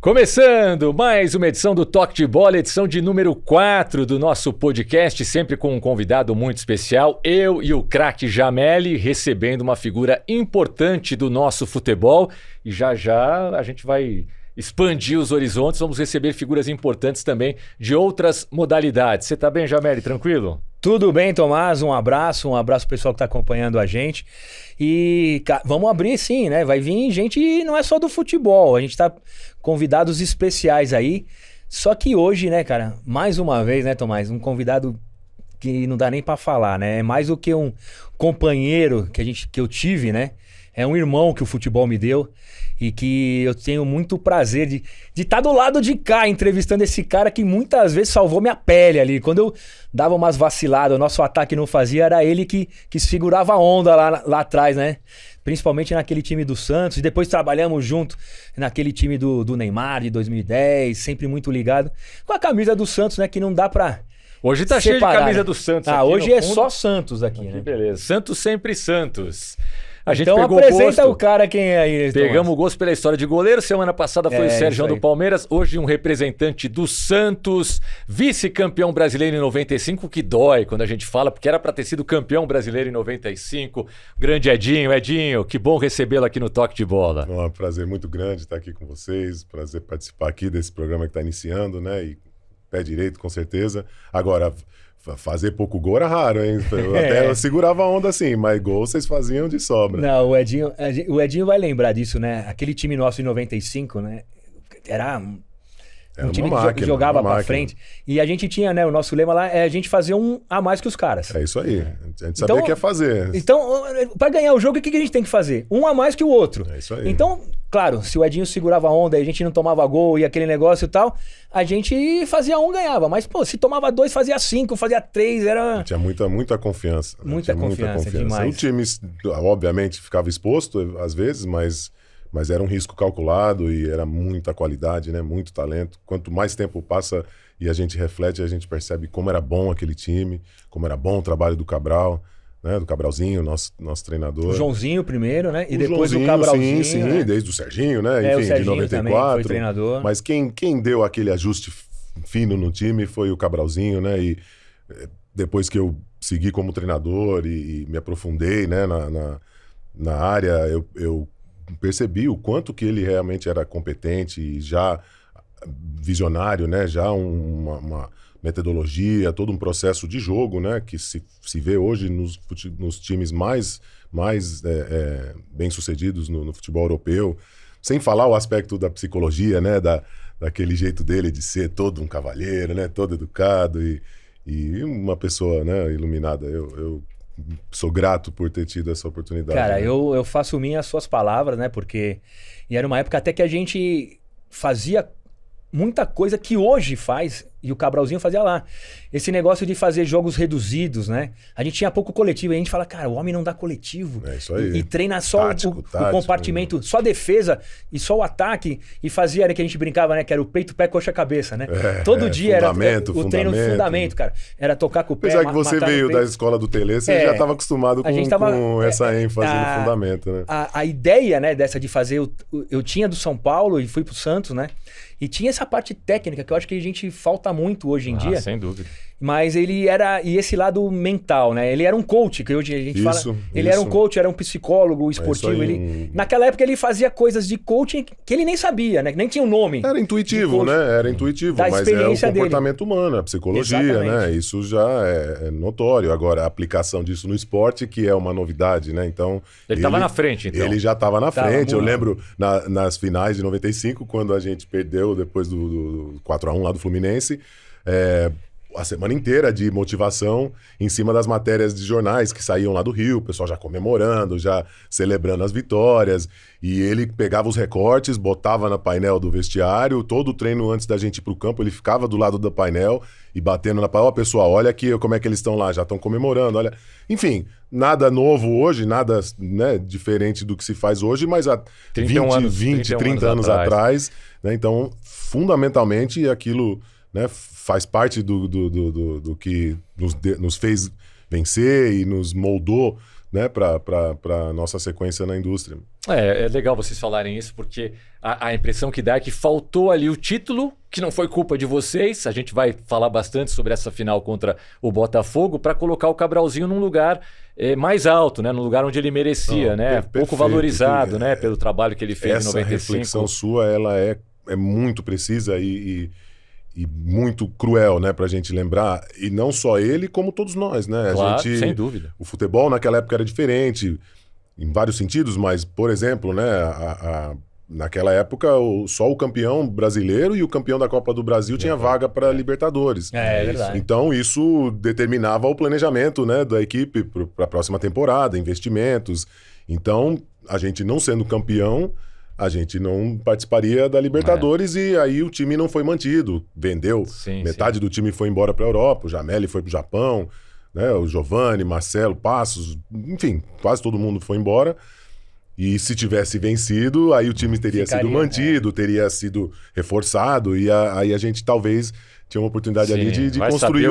Começando mais uma edição do Toque de Bola, edição de número 4 do nosso podcast, sempre com um convidado muito especial, eu e o craque Jameli, recebendo uma figura importante do nosso futebol. E já já a gente vai expandir os horizontes, vamos receber figuras importantes também de outras modalidades. Você tá bem, Jameli? Tranquilo? Tudo bem, Tomás? Um abraço pro pessoal que está acompanhando a gente. E vamos abrir sim, né? Vai vir gente, não é só do futebol, a gente tá convidados especiais aí. Só que hoje, né, cara, mais uma vez, né, Tomás, um convidado que não dá nem para falar, né? É mais do que um companheiro que eu tive, né? É um irmão que o futebol me deu e que eu tenho muito prazer de estar do lado de cá entrevistando esse cara que muitas vezes salvou minha pele ali. Quando eu dava umas vaciladas, o nosso ataque não fazia, era ele que segurava a onda lá atrás, né? Principalmente naquele time do Santos. E depois trabalhamos junto naquele time do Neymar de 2010, sempre muito ligado. Com a camisa do Santos, né? Que não dá pra... Hoje tá cheio de camisa do Santos aqui. Hoje é só Santos aqui, né? Beleza. Santos sempre Santos. A gente então pegou apresenta gosto. O cara quem é aí. Pegamos o gosto pela história de goleiro. Semana passada foi o Sérgio do Palmeiras. Hoje um representante do Santos, vice-campeão brasileiro em 95, que dói quando a gente fala, porque era para ter sido campeão brasileiro em 95. Grande Edinho. Edinho, que bom recebê-lo aqui no Toque de Bola. É um prazer muito grande estar aqui com vocês. Prazer participar aqui desse programa que está iniciando, né? E pé direito, com certeza. Agora... fazer pouco gol era raro, hein? Até eu segurava a onda assim, mas gol vocês faziam de sobra. Não, o Edinho vai lembrar disso, né? Aquele time nosso em 95, né? Era um time que jogava pra frente. E a gente tinha, né? O nosso lema lá é a gente fazer um a mais que os caras. É isso aí. A gente sabia o que ia fazer. Então, pra ganhar o jogo, o que a gente tem que fazer? Um a mais que o outro. É isso aí. Então, claro, se o Edinho segurava a onda e a gente não tomava gol e aquele negócio e tal, a gente fazia um, ganhava. Mas, pô, se tomava 2, fazia 5, fazia 3, era... Tinha muita confiança. Muita confiança, demais. O time, obviamente, ficava exposto às vezes, mas era um risco calculado e era muita qualidade, né? Muito talento. Quanto mais tempo passa e a gente reflete, a gente percebe como era bom aquele time, como era bom o trabalho do Cabral, né? Do Cabralzinho, nosso treinador. O Joãozinho primeiro, né? E o depois Joãozinho, o Cabralzinho. Sim, né? Desde o Serginho, né? Enfim, o Serginho de 94. também foi treinador. Mas quem deu aquele ajuste fino no time foi o Cabralzinho, né? E depois que eu segui como treinador e me aprofundei, né? na área, eu percebi o quanto que ele realmente era competente e já visionário, né? Já uma metodologia, todo um processo de jogo, né? Que se vê hoje nos times mais bem-sucedidos no futebol europeu. Sem falar o aspecto da psicologia, né? Daquele jeito dele de ser todo um cavalheiro, né? Todo educado e uma pessoa, né? Iluminada. Eu sou grato por ter tido essa oportunidade. Cara, né? eu faço minhas suas palavras, né? Porque era uma época até que a gente fazia muita coisa que hoje faz e o Cabralzinho fazia lá. Esse negócio de fazer jogos reduzidos, né? A gente tinha pouco coletivo. Aí a gente fala, cara, o homem não dá coletivo. É isso aí. E treina só tático, o compartimento, só a defesa e só o ataque. E fazia, né, que a gente brincava, né? Que era o peito, pé, coxa, cabeça, né? Todo dia era o treino fundamento, cara. Era tocar com o pé, apesar que você veio da escola do Tele, você já estava acostumado com essa ênfase no fundamento, né? A ideia, né, dessa de fazer... Eu tinha do São Paulo e fui pro Santos, né? E tinha essa parte técnica que eu acho que a gente falta muito hoje em dia. Sem dúvida. Mas ele era... E esse lado mental, né? Ele era um coach, que hoje a gente fala... Ele era um coach, era um psicólogo esportivo. Naquela época ele fazia coisas de coaching que ele nem sabia, né? Nem tinha um nome. Era intuitivo, né? Era intuitivo, mas é o comportamento humano, a psicologia, né? Isso já é notório. Agora, a aplicação disso no esporte, que é uma novidade, né? Então... Ele estava na frente, então. Ele já estava na frente. Eu lembro nas finais de 95, quando a gente perdeu depois do 4-1 lá do Fluminense, a semana inteira de motivação em cima das matérias de jornais que saíam lá do Rio, o pessoal já comemorando, já celebrando as vitórias, e ele pegava os recortes, botava no painel do vestiário, todo o treino antes da gente ir pro campo, ele ficava do lado do painel e batendo na painel, ó, pessoal, olha aqui como é que eles estão lá, já estão comemorando, olha... Enfim, nada novo hoje, nada, né, diferente do que se faz hoje, mas há 30 anos atrás, né? Então, fundamentalmente, aquilo... né, faz parte do que nos fez vencer e nos moldou, né, para a nossa sequência na indústria. É legal vocês falarem isso, porque a impressão que dá é que faltou ali o título, que não foi culpa de vocês. A gente vai falar bastante sobre essa final contra o Botafogo, para colocar o Cabralzinho num lugar mais alto, né? Num lugar onde ele merecia, né? Pouco valorizado, né? Pelo trabalho que ele fez em 95. Essa reflexão sua, ela é muito precisa e muito cruel, né, pra gente lembrar. E não só ele, como todos nós, né? Claro, sem dúvida. O futebol naquela época era diferente, em vários sentidos, mas, por exemplo, né, naquela época, só o campeão brasileiro e o campeão da Copa do Brasil tinha vaga para Libertadores. É verdade. Então, isso determinava o planejamento, né, da equipe para a próxima temporada, investimentos. Então, a gente não sendo campeão, a gente não participaria da Libertadores e aí o time não foi mantido. Vendeu, metade do time foi embora para a Europa, o Jameli foi para o Japão, né, o Giovani, Marcelo, Passos, enfim, quase todo mundo foi embora. E se tivesse vencido, aí o time teria sido mantido, teria sido reforçado, e aí a gente talvez tinha uma oportunidade ali de construir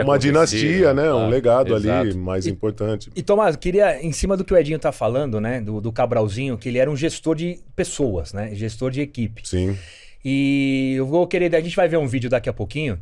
uma dinastia, né? Um legado ali mais importante. E Tomás, queria, em cima do que o Edinho tá falando, né? Do Cabralzinho, que ele era um gestor de pessoas, né? Gestor de equipe. Sim. E eu vou querer, a gente vai ver um vídeo daqui a pouquinho.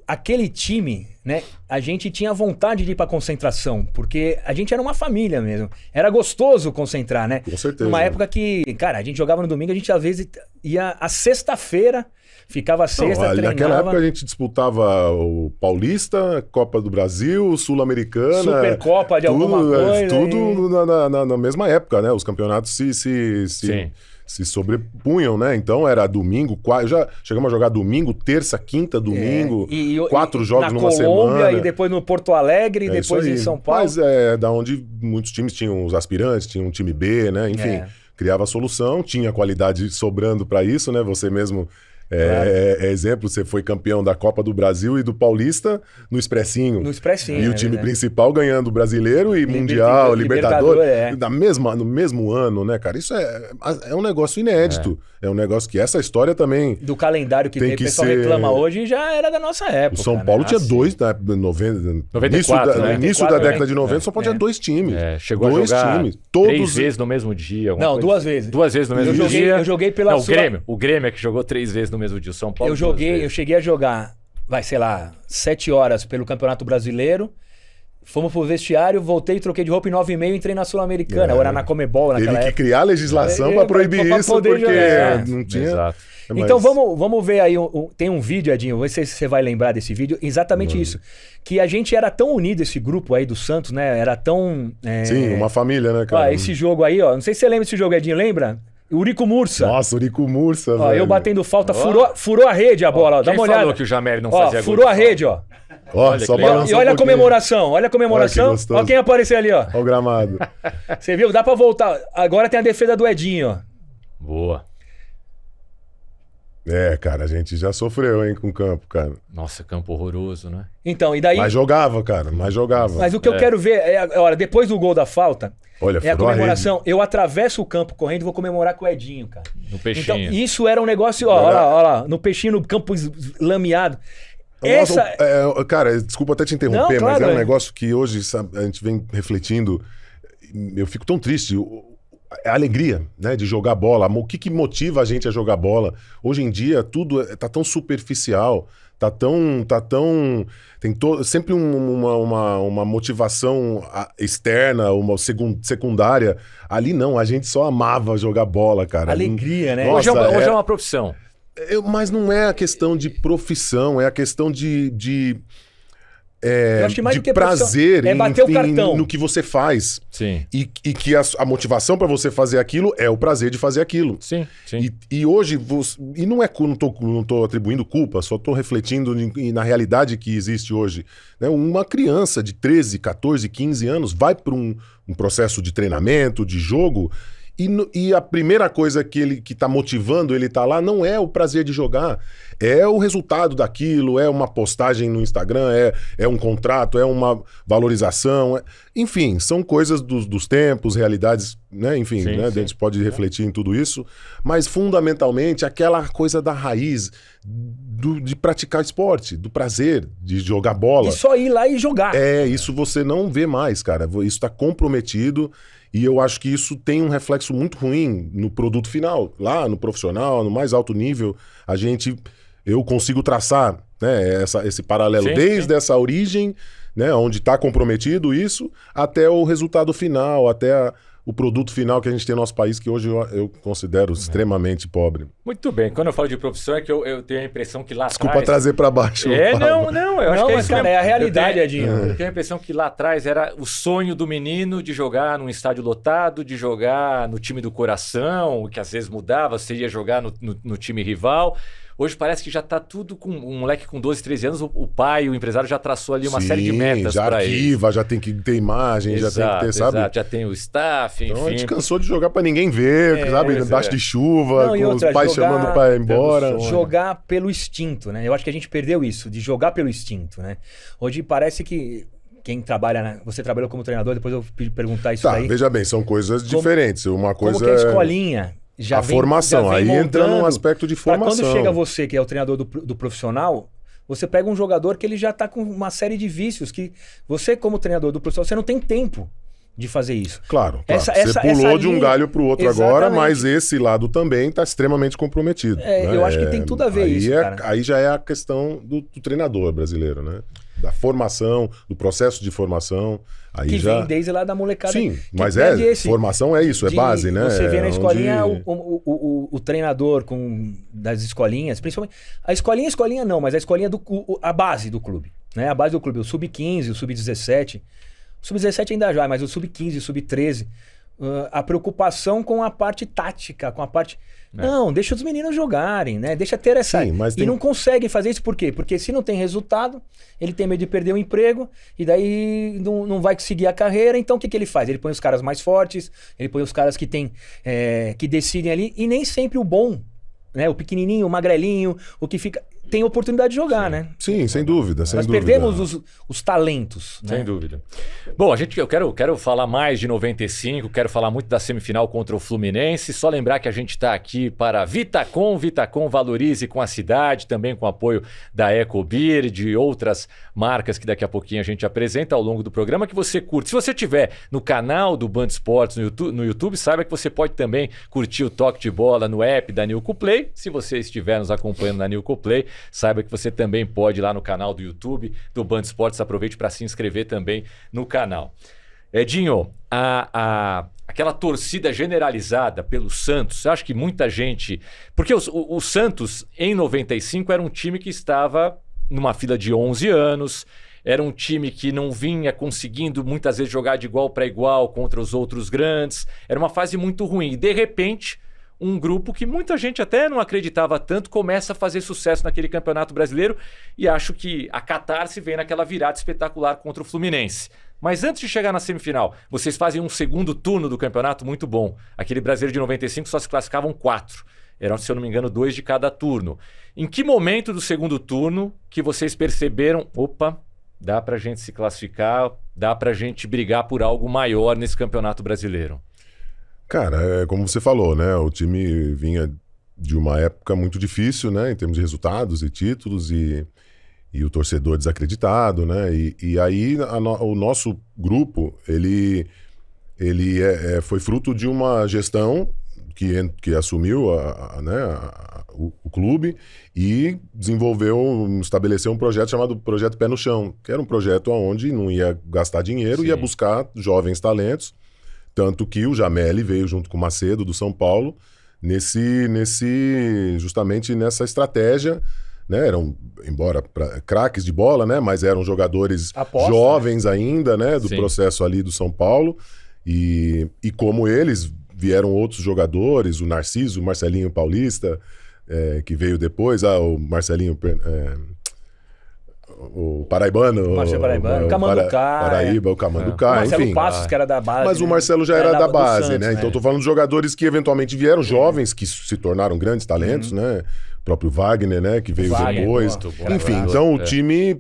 Aquele time, né? A gente tinha vontade de ir pra concentração, porque a gente era uma família mesmo. Era gostoso concentrar, né? Com certeza. Numa época que, cara, a gente jogava no domingo, a gente às vezes ia à sexta-feira, ficava treinava. Naquela época a gente disputava o Paulista, Copa do Brasil, Sul-Americana. Supercopa de alguma coisa. Tudo na mesma época, né? Os campeonatos se sobrepunham, né? Então era domingo, já chegamos a jogar domingo, terça, quinta, domingo, 4 jogos numa semana. Na Colômbia, e depois no Porto Alegre, e depois em São Paulo. Mas da onde muitos times tinham os aspirantes, tinha um time B, né? Enfim, criava a solução, tinha qualidade sobrando para isso, né? Você mesmo... exemplo, você foi campeão da Copa do Brasil e do Paulista no Expressinho. E o time principal ganhando o Brasileiro e Mundial, Libertadores, no mesmo ano, né, cara? Isso é um negócio inédito. É um negócio que essa história também... Do calendário que o pessoal reclama hoje já era da nossa época. O São Paulo tinha dois, né? 94, no início da década de 90, o São Paulo tinha 2 times. Chegou a jogar 3 vezes no mesmo dia. Não, 2 vezes. 2 vezes no mesmo dia. Eu joguei pela O Grêmio é que jogou 3 vezes no mesmo dia. O São Paulo eu cheguei a jogar, 7 horas pelo Campeonato Brasileiro. Fomos pro vestiário, voltei, troquei de roupa em 9h30 e entrei na Sul-Americana. Ou era na Comebol naquela época. Teve que criar legislação para proibir isso, porque não tinha... Exato. Então vamos ver aí, tem um vídeo, Edinho, não sei se você vai lembrar desse vídeo, exatamente isso. Que a gente era tão unido, esse grupo aí do Santos, né? Era tão... Sim, uma família, né, cara? Esse jogo aí, não sei se você lembra desse jogo, Edinho, lembra? Urico Mursa. Nossa, Urico Mursa, velho. Eu batendo falta, furou a rede a bola, dá uma olhada. Falou que o Jameli não fazia gol? Furou a rede, só balançou e olha a comemoração, Olha quem apareceu ali, Olha o gramado. Você viu? Dá pra voltar. Agora tem a defesa do Edinho, Boa. Cara, a gente já sofreu, hein, com o campo, cara. Nossa, campo horroroso, né? Então, e daí... Mas jogava, cara, mas o que eu quero ver olha, depois do gol da falta, olha, a comemoração. Eu atravesso o campo correndo e vou comemorar com o Edinho, cara. No peixinho. Então, isso era um negócio, olha lá, no peixinho, no campo lameado. Cara, desculpa até te interromper, claro, mas é um negócio que hoje a gente vem refletindo. Eu fico tão triste. A alegria, né, de jogar bola. O que motiva a gente a jogar bola? Hoje em dia, tudo tá tão superficial, tem sempre uma motivação externa, uma secundária. Ali não, a gente só amava jogar bola, cara. Alegria, né? Nossa, hoje é uma profissão. Mas não é a questão de profissão, é a questão de eu acho que mais do que prazer bater o cartão no que você faz. Sim. E que a motivação para você fazer aquilo é o prazer de fazer aquilo. Sim. E hoje, e não tô atribuindo culpa, só tô refletindo na realidade que existe hoje. Né? Uma criança de 13, 14, 15 anos vai para um processo de treinamento, de jogo, e a primeira coisa que tá motivando ele tá lá não é o prazer de jogar, é o resultado daquilo, é uma postagem no Instagram, é um contrato, é uma valorização, enfim, são coisas dos tempos, realidades, né? Enfim, sim, né? Sim. A gente pode refletir em tudo isso, mas fundamentalmente aquela coisa da raiz de praticar esporte, do prazer de jogar bola. E só ir lá e jogar. Isso você não vê mais, cara, isso tá comprometido. E eu acho que isso tem um reflexo muito ruim no produto final. Lá no profissional, no mais alto nível, eu consigo traçar, né, esse paralelo desde essa origem, né, onde está comprometido isso, até o resultado final, até o produto final que a gente tem no nosso país, que hoje eu considero extremamente pobre. Muito bem. Quando eu falo de profissão, é que eu tenho a impressão que lá Desculpa atrás... trazer para baixo. Eu acho que é isso cara, mesmo. é a realidade, Edinho. Eu tenho a impressão que lá atrás era o sonho do menino de jogar num estádio lotado, de jogar no time do coração, que às vezes mudava, você ia jogar no time rival. Hoje parece que já está tudo com um moleque com 12, 13 anos, o pai, o empresário já traçou ali uma série de metas para ele. Já arquiva, já tem que ter imagem, já tem que ter, sabe? Exato, já tem o staff, enfim. Então a gente cansou de jogar para ninguém ver, sabe? Embaixo de chuva, com outra, os pais chamando para ir embora. Jogar pelo instinto, né? Eu acho que a gente perdeu isso, de jogar pelo instinto, né? Hoje parece que quem trabalha, você trabalhou como treinador, depois eu perguntar isso aí. Veja bem, são coisas diferentes. Uma coisa como que é a escolinha... formação, aí entra num aspecto de formação. Quando chega você, que é o treinador do profissional, você pega um jogador que ele já está com uma série de vícios, que você, como treinador do profissional, você não tem tempo de fazer isso. Claro. Você pulou de um galho para o outro agora, mas esse lado também está extremamente comprometido. Né? Eu acho que tem tudo a ver isso, cara. Aí já é a questão do treinador brasileiro, né? Da formação, do processo de formação. Aí que já... vem desde lá da molecada. Sim, mas formação é isso, é base, né? Você vê na escolinha o treinador das escolinhas, principalmente... A escolinha não, mas a escolinha, a base do clube. Né? A base do clube, o sub-15, o sub-17. O sub-17 ainda já, mas o sub-15, o sub-13... a preocupação com a parte tática, com a parte... Não, deixa os meninos jogarem, né? Deixa ter essa... Sim, mas e não consegue fazer isso por quê? Porque se não tem resultado, ele tem medo de perder o emprego e daí não vai conseguir a carreira. Então o que ele faz? Ele põe os caras mais fortes, ele põe os caras que que decidem ali e nem sempre o bom, né? O pequenininho, o magrelinho, o que fica... tem oportunidade de jogar, né? Sim, sem dúvida, sem dúvida. Nós perdemos os talentos. Sem né? dúvida. Bom, eu quero falar mais de 95, quero falar muito da semifinal contra o Fluminense. Só lembrar que a gente está aqui para Vitacom valorize com a cidade, também com o apoio da Ecobir e de outras marcas que daqui a pouquinho a gente apresenta ao longo do programa, que você curte. Se você estiver no canal do Band Esportes no YouTube, saiba que você pode também curtir o Toque de Bola no app da Nilco Play. Se você estiver nos acompanhando na Nilco Play, saiba que você também pode ir lá no canal do YouTube do Band Esportes. Aproveite para se inscrever também no canal. Edinho, aquela torcida generalizada pelo Santos, eu acho que muita gente... Porque o Santos, em 95, era um time que estava numa fila de 11 anos, era um time que não vinha conseguindo muitas vezes jogar de igual para igual contra os outros grandes, era uma fase muito ruim. E, de repente... um grupo que muita gente até não acreditava tanto começa a fazer sucesso naquele Campeonato Brasileiro e acho que a catarse vem naquela virada espetacular contra o Fluminense. Mas antes de chegar na semifinal, vocês fazem um segundo turno do campeonato muito bom. Aquele Brasileiro de 95 só se classificavam 4. Eram, se eu não me engano, 2 de cada turno. Em que momento do segundo turno que vocês perceberam, opa, dá pra gente se classificar, dá pra gente brigar por algo maior nesse Campeonato Brasileiro? Cara, como você falou, né? O time vinha de uma época muito difícil, né? Em termos de resultados e títulos e o torcedor desacreditado, né? E aí o nosso grupo, ele foi fruto de uma gestão que assumiu o clube e estabeleceu um projeto chamado Projeto Pé no Chão, que era um projeto onde não ia gastar dinheiro, ia buscar jovens talentos. Tanto que o Jameli veio junto com o Macedo, do São Paulo, justamente nessa estratégia, né? Eram, embora craques de bola, né? Mas eram jogadores jovens, né? Ainda, né? Do processo ali do São Paulo. E como eles, vieram outros jogadores, o Narciso, o Marcelinho Paulista, que veio depois, o Marcelinho... o Paraibano, o Camanducaia, Paraíba, o Camanducaia, o Marcelo enfim. Passos, que era da base. Mas né? o Marcelo já era da base, Santos, né? Então eu tô falando de jogadores que eventualmente vieram, jovens, que se tornaram grandes talentos, né? O próprio Wagner, né? Que veio depois. Enfim, então o time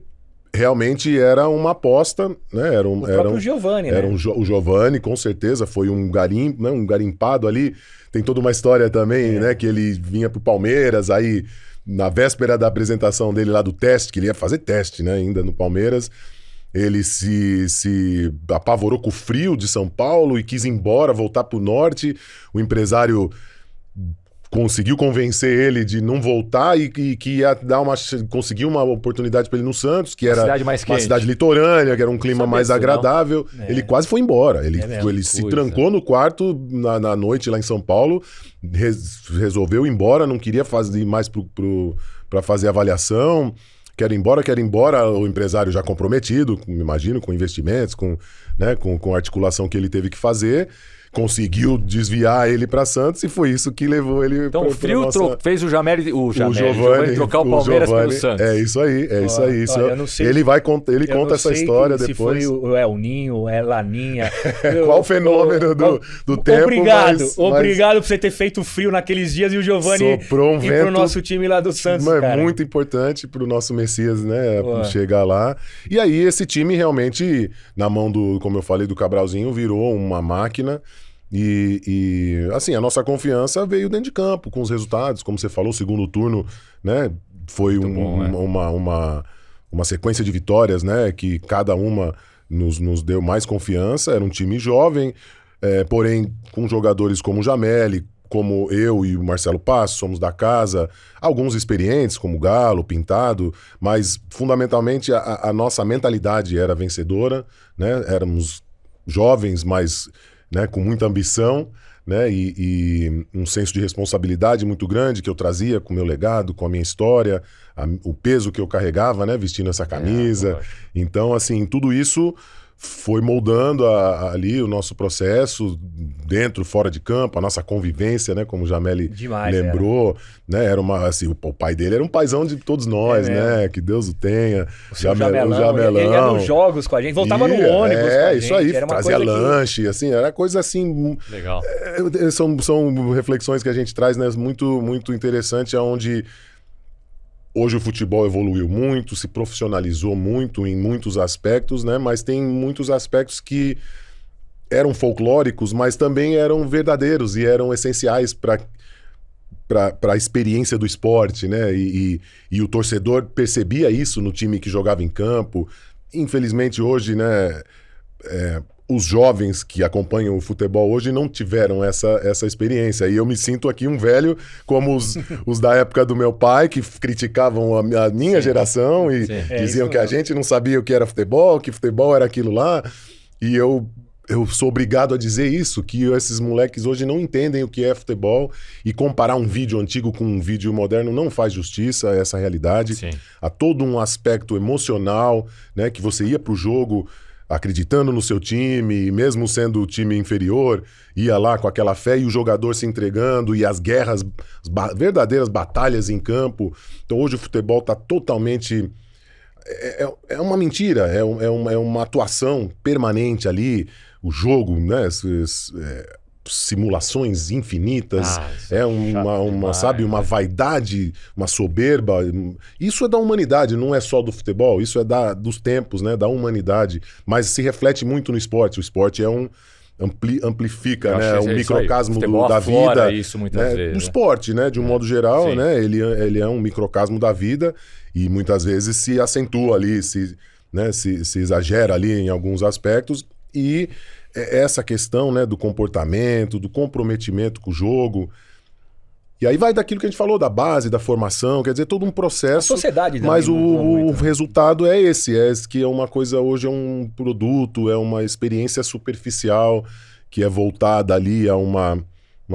realmente era uma aposta, né? O próprio Giovani, né? O Giovani, com certeza, foi um garimpo, né? Um garimpado ali. Tem toda uma história também, né? Que ele vinha pro Palmeiras, aí... Na véspera da apresentação dele lá do teste, que ele ia fazer teste, né, ainda no Palmeiras, ele se apavorou com o frio de São Paulo e quis ir embora, voltar para o norte. O empresário conseguiu convencer ele de não voltar e que ia conseguiu uma oportunidade para ele no Santos, que era uma cidade litorânea, que era um clima mais agradável. Ele quase foi embora. Ele se trancou no quarto na noite lá em São Paulo, resolveu ir embora, não queria ir mais para fazer avaliação. Quero ir embora, o empresário já comprometido, me imagino, com investimentos, com a articulação que ele teve que fazer. Conseguiu desviar ele para Santos e foi isso que levou ele. Então o frio fez o Giovanni trocar o Palmeiras pelo Santos. É isso aí. Eu não sei ele conta essa história depois. Se foi o El Ninho, o El Laninha. Qual o fenômeno do tempo? Obrigado por você ter feito frio naqueles dias e o Giovanni soprou um vento pro nosso time lá do Santos, cara. Muito importante pro nosso Messias, né? Chegar lá. E aí esse time realmente, na mão como eu falei, do Cabralzinho, virou uma máquina. E assim, a nossa confiança veio dentro de campo, com os resultados, como você falou, o segundo turno, né, foi uma sequência de vitórias, né, que cada uma nos deu mais confiança. Era um time jovem, porém com jogadores como o Jameli, como eu e o Marcelo Passo, somos da casa, alguns experientes, como o Galo, Pintado, mas fundamentalmente a nossa mentalidade era vencedora, né, éramos jovens, mas... né, com muita ambição, né, e um senso de responsabilidade muito grande que eu trazia com o meu legado, com a minha história, o peso que eu carregava, né, vestindo essa camisa. Então, assim, tudo isso foi moldando ali o nosso processo, dentro, fora de campo, a nossa convivência, né, como o Jameli lembrou, né, era assim, o pai dele era um paizão de todos nós, né, que Deus o tenha. O Jamelão. Ele ia nos jogos com a gente, voltava no ônibus com a gente. Isso aí, trazia lanche, assim, era coisa assim... Legal. São reflexões que a gente traz, né, muito, muito interessante, onde... Hoje o futebol evoluiu muito, se profissionalizou muito em muitos aspectos, né? Mas tem muitos aspectos que eram folclóricos, mas também eram verdadeiros e eram essenciais para a experiência do esporte, né? E o torcedor percebia isso no time que jogava em campo. Infelizmente hoje, né? Os jovens que acompanham o futebol hoje não tiveram essa experiência. E eu me sinto aqui um velho como os da época do meu pai, que criticavam a minha geração e diziam que a gente não sabia o que era futebol, que futebol era aquilo lá. E eu sou obrigado a dizer isso, que esses moleques hoje não entendem o que é futebol, e comparar um vídeo antigo com um vídeo moderno não faz justiça a essa realidade. Sim. Há todo um aspecto emocional, né, que você ia pro jogo acreditando no seu time, mesmo sendo o time inferior, ia lá com aquela fé e o jogador se entregando e as guerras, verdadeiras batalhas em campo. Então hoje o futebol está totalmente... É uma mentira, é uma atuação permanente ali, o jogo, né? Simulações infinitas, sabe, uma vaidade, uma soberba. Isso é da humanidade, não é só do futebol, isso é dos tempos, né, da humanidade, mas se reflete muito no esporte. O esporte amplifica, né, um microcosmo da vida, isso muitas vezes, do esporte, né, de um modo geral, né, ele é um microcosmo da vida e muitas vezes se acentua ali, se exagera ali em alguns aspectos. E essa questão, né, do comportamento, do comprometimento com o jogo. E aí vai daquilo que a gente falou, da base, da formação, quer dizer, todo um processo. A sociedade também, mas o resultado é esse, que é uma coisa, hoje é um produto, é uma experiência superficial, que é voltada ali a uma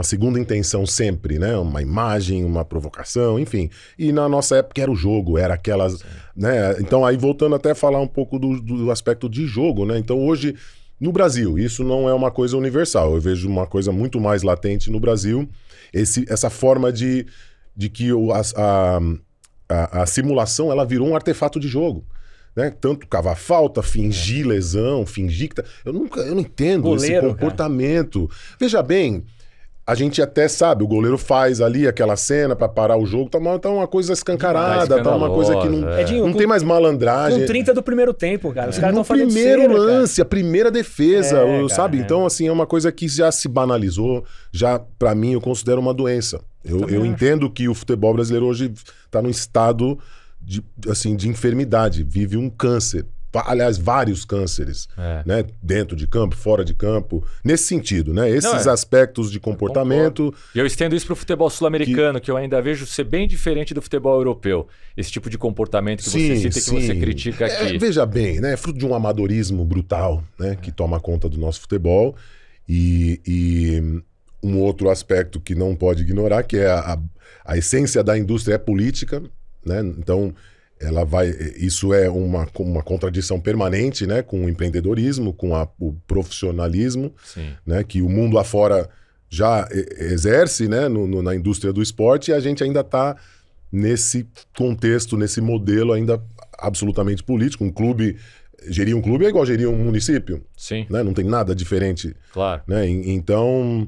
segunda intenção sempre, né? Uma imagem, uma provocação, enfim. E na nossa época era o jogo, era aquelas... né? Então aí voltando até a falar um pouco do aspecto de jogo, né? Então hoje... No Brasil, isso não é uma coisa universal. Eu vejo uma coisa muito mais latente no Brasil. Essa forma de que a simulação ela virou um artefato de jogo. Né? Tanto cavar falta, fingir lesão, fingir que... Eu não entendo goleiro, esse comportamento. Cara. Veja bem... A gente até sabe, o goleiro faz ali aquela cena pra parar o jogo, tá uma coisa escancarada, tá uma coisa que não tem mais malandragem. Com 30 do primeiro tempo, cara. Os caras no fazendo primeiro cena, lance, cara. A primeira defesa, sabe? Cara, Então, assim, é uma coisa que já se banalizou, já, pra mim, eu considero uma doença. Eu entendo que o futebol brasileiro hoje tá num estado de enfermidade, vive um câncer. aliás, vários cânceres, né? Dentro de campo, fora de campo, nesse sentido, né? Esses aspectos de comportamento. E eu estendo isso para o futebol sul-americano, que eu ainda vejo ser bem diferente do futebol europeu. Esse tipo de comportamento que você cita e que você critica aqui. Veja bem, né? É fruto de um amadorismo brutal, né? Que toma conta do nosso futebol. E um outro aspecto que não pode ignorar, que é a essência da indústria é política, né? Então, isso é uma contradição permanente, né? Com o empreendedorismo, com o profissionalismo, né? Que o mundo afora já exerce, né? Na indústria do esporte, e a gente ainda está nesse contexto, nesse modelo ainda absolutamente político. Gerir um clube é igual gerir um município. Sim. Né? Não tem nada diferente. Claro. Né? Então,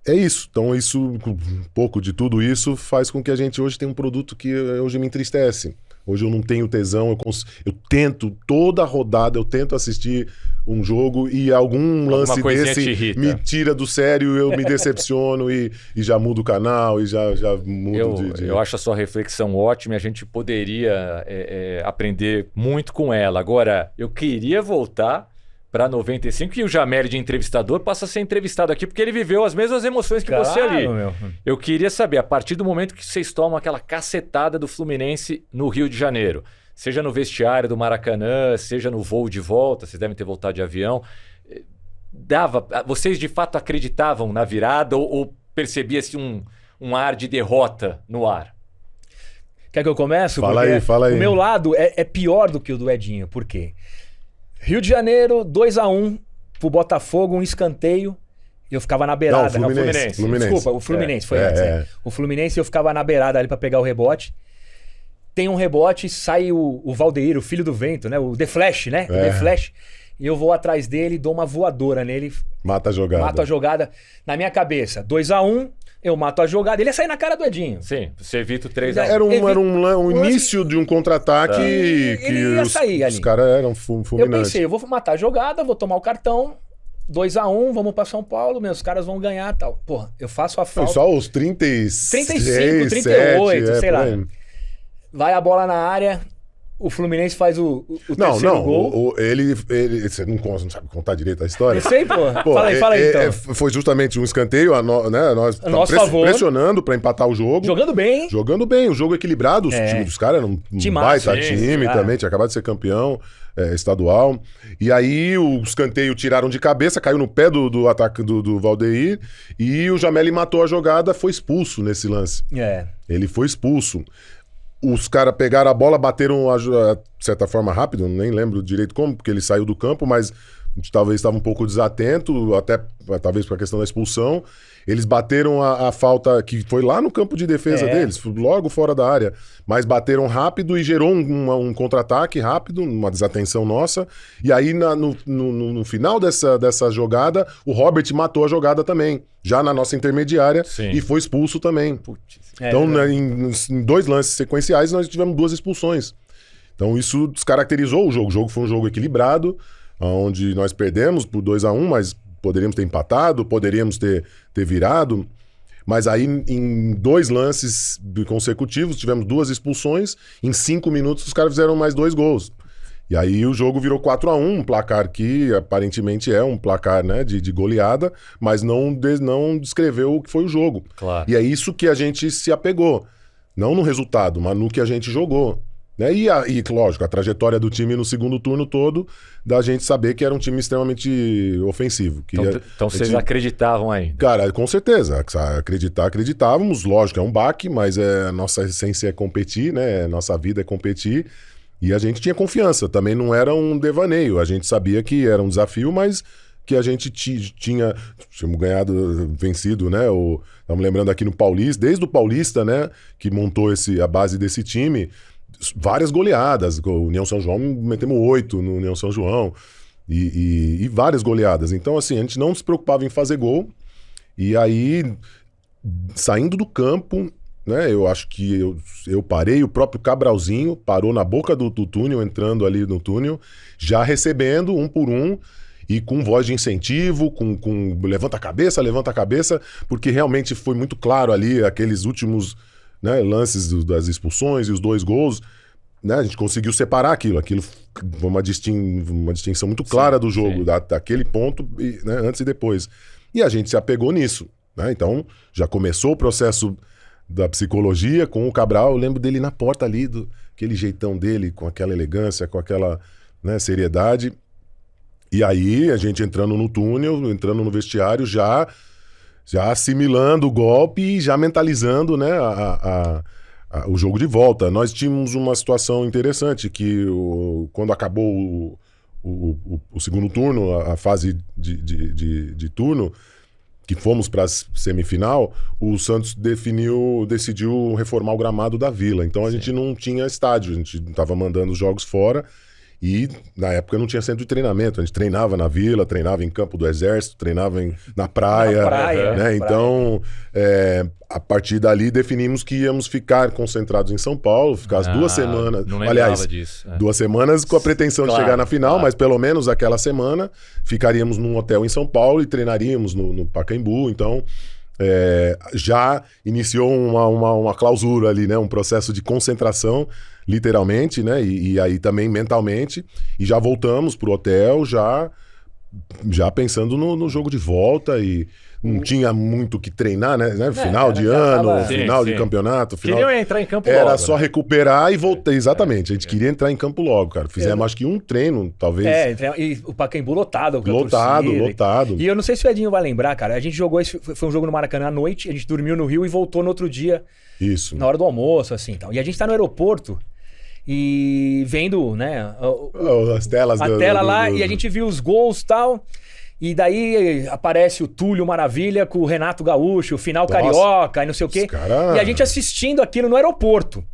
é isso. Então, um pouco de tudo isso faz com que a gente hoje tenha um produto que hoje me entristece. Hoje eu não tenho tesão, eu tento, toda rodada, eu tento assistir um jogo e algum lance desse me tira do sério, eu me decepciono e já mudo o canal e já mudo Eu acho a sua reflexão ótima e a gente poderia aprender muito com ela. Agora, eu queria voltar para 95 e o Jameli de entrevistador passa a ser entrevistado aqui porque ele viveu as mesmas emoções que você ali. Meu. Eu queria saber, a partir do momento que vocês tomam aquela cacetada do Fluminense no Rio de Janeiro, seja no vestiário do Maracanã, seja no voo de volta, vocês devem ter voltado de avião, vocês de fato acreditavam na virada ou percebia-se um ar de derrota no ar? Quer que eu comece? Fala aí. O meu lado é pior do que o do Edinho. Por quê? Rio de Janeiro, 2-1 pro Botafogo, um escanteio. E eu ficava na beirada. Não, Fluminense. Desculpa, o Fluminense foi antes. O Fluminense, eu ficava na beirada ali pra pegar o rebote. Tem um rebote, sai o Valdeir, o filho do vento, né? O The Flash, né? O The Flash. E eu vou atrás dele, dou uma voadora nele. Mata a jogada. Na minha cabeça, 2-1, eu mato a jogada. Ele ia sair na cara do Edinho. Sim, você evita o 3-1. Era um início de um contra-ataque que os caras eram fulminantes. Eu pensei, eu vou matar a jogada, vou tomar o cartão, 2-1, vamos pra São Paulo, meus caras vão ganhar e tal. Porra, eu faço a falta. Só os 35, 38, sei lá. Vai a bola na área, o Fluminense faz o terceiro gol. Você não sabe contar direito a história? Eu sei, pô. Fala aí, então. Foi justamente um escanteio, né? Nós estamos pressionando pra empatar o jogo. Jogando bem. O jogo equilibrado. Os times dos caras eram um baita time também, tinha acabado de ser campeão estadual. E aí o escanteio tiraram de cabeça, caiu no pé do ataque do Valdeir e o Jameli matou a jogada, foi expulso nesse lance. Ele foi expulso. Os caras pegaram a bola, bateram de certa forma rápido, nem lembro direito como, porque ele saiu do campo, mas talvez estava um pouco desatento, até talvez por a questão da expulsão. Eles bateram a falta que foi lá no campo de defesa deles, logo fora da área, mas bateram rápido e gerou um contra-ataque rápido, uma desatenção nossa. E aí no final dessa jogada, o Robert matou a jogada também, já na nossa intermediária. Sim. E foi expulso também. Então, em 2 lances sequenciais, nós tivemos 2 expulsões. Então isso descaracterizou o jogo. O jogo foi um jogo equilibrado, onde nós perdemos por 2-1, mas poderíamos ter empatado, poderíamos ter virado. Mas aí, em 2 lances consecutivos, tivemos 2 expulsões. Em 5 minutos, os caras fizeram mais 2 gols. E aí o jogo virou 4-1, um placar que aparentemente é um placar, né, de goleada, mas não descreveu o que foi o jogo. Claro. E é isso que a gente se apegou. Não no resultado, mas no que a gente jogou. Né? E, lógico, a trajetória do time no segundo turno todo, da gente saber que era um time extremamente ofensivo. Então vocês acreditavam aí? Cara, com certeza. Acreditávamos. Lógico, é um baque, mas a nossa essência é competir, né? Nossa vida é competir. E a gente tinha confiança. Também não era um devaneio. A gente sabia que era um desafio, mas que a gente tínhamos vencido, né? Estamos lembrando aqui no Paulista, desde o Paulista, né? Que montou a base desse time. Várias goleadas, o União São João, metemos 8 no União São João e várias goleadas. Então, assim, a gente não se preocupava em fazer gol. E aí, saindo do campo, né, eu acho que eu parei, o próprio Cabralzinho parou na boca do túnel, entrando ali no túnel, já recebendo um por um e com voz de incentivo, com levanta a cabeça, porque realmente foi muito claro ali aqueles últimos, né, lances das expulsões e os 2 gols. né, a gente conseguiu separar aquilo. Aquilo foi uma distinção muito clara do jogo, daquele ponto, né, antes e depois. E a gente se apegou nisso, né? Então, já começou o processo da psicologia com o Cabral. Eu lembro dele na porta ali, aquele jeitão dele, com aquela elegância, com aquela, né, seriedade. E aí, a gente entrando no túnel, entrando no vestiário, já assimilando o golpe e já mentalizando, né, o jogo de volta. Nós tínhamos uma situação interessante, que quando acabou o segundo turno, a fase de turno, que fomos para a semifinal, o Santos decidiu reformar o gramado da Vila. Então a gente não tinha estádio, a gente estava mandando os jogos fora e na época não tinha centro de treinamento. A gente treinava na Vila, treinava em campo do Exército, treinava na praia. Né? Então, a partir dali definimos que íamos ficar concentrados em São Paulo, ficar as 2 semanas. Não lembrava disso. 2 semanas com a pretensão de chegar na final, mas pelo menos aquela semana ficaríamos num hotel em São Paulo e treinaríamos no Pacaembu. Então, já iniciou uma clausura ali, né? Um processo de concentração, literalmente, né? E aí também mentalmente. E já voltamos pro hotel, já pensando no jogo de volta e não tinha muito o que treinar, né? Final de ano, final de campeonato. Queriam entrar em campo logo. Era só recuperar e voltar. Exatamente, a gente queria entrar em campo logo, cara. Fizemos acho que um treino, talvez. E o Pacaembu lotado. Lotado. E eu não sei se o Edinho vai lembrar, cara. A gente jogou, foi um jogo no Maracanã à noite, a gente dormiu no Rio e voltou no outro dia. Isso. Na hora do almoço, assim. Então. E a gente tá no aeroporto e vendo, né? As telas. A tela lá, e a gente viu os gols e tal. E daí aparece o Túlio Maravilha com o Renato Gaúcho, o final carioca e não sei o quê. E a gente assistindo aquilo no aeroporto.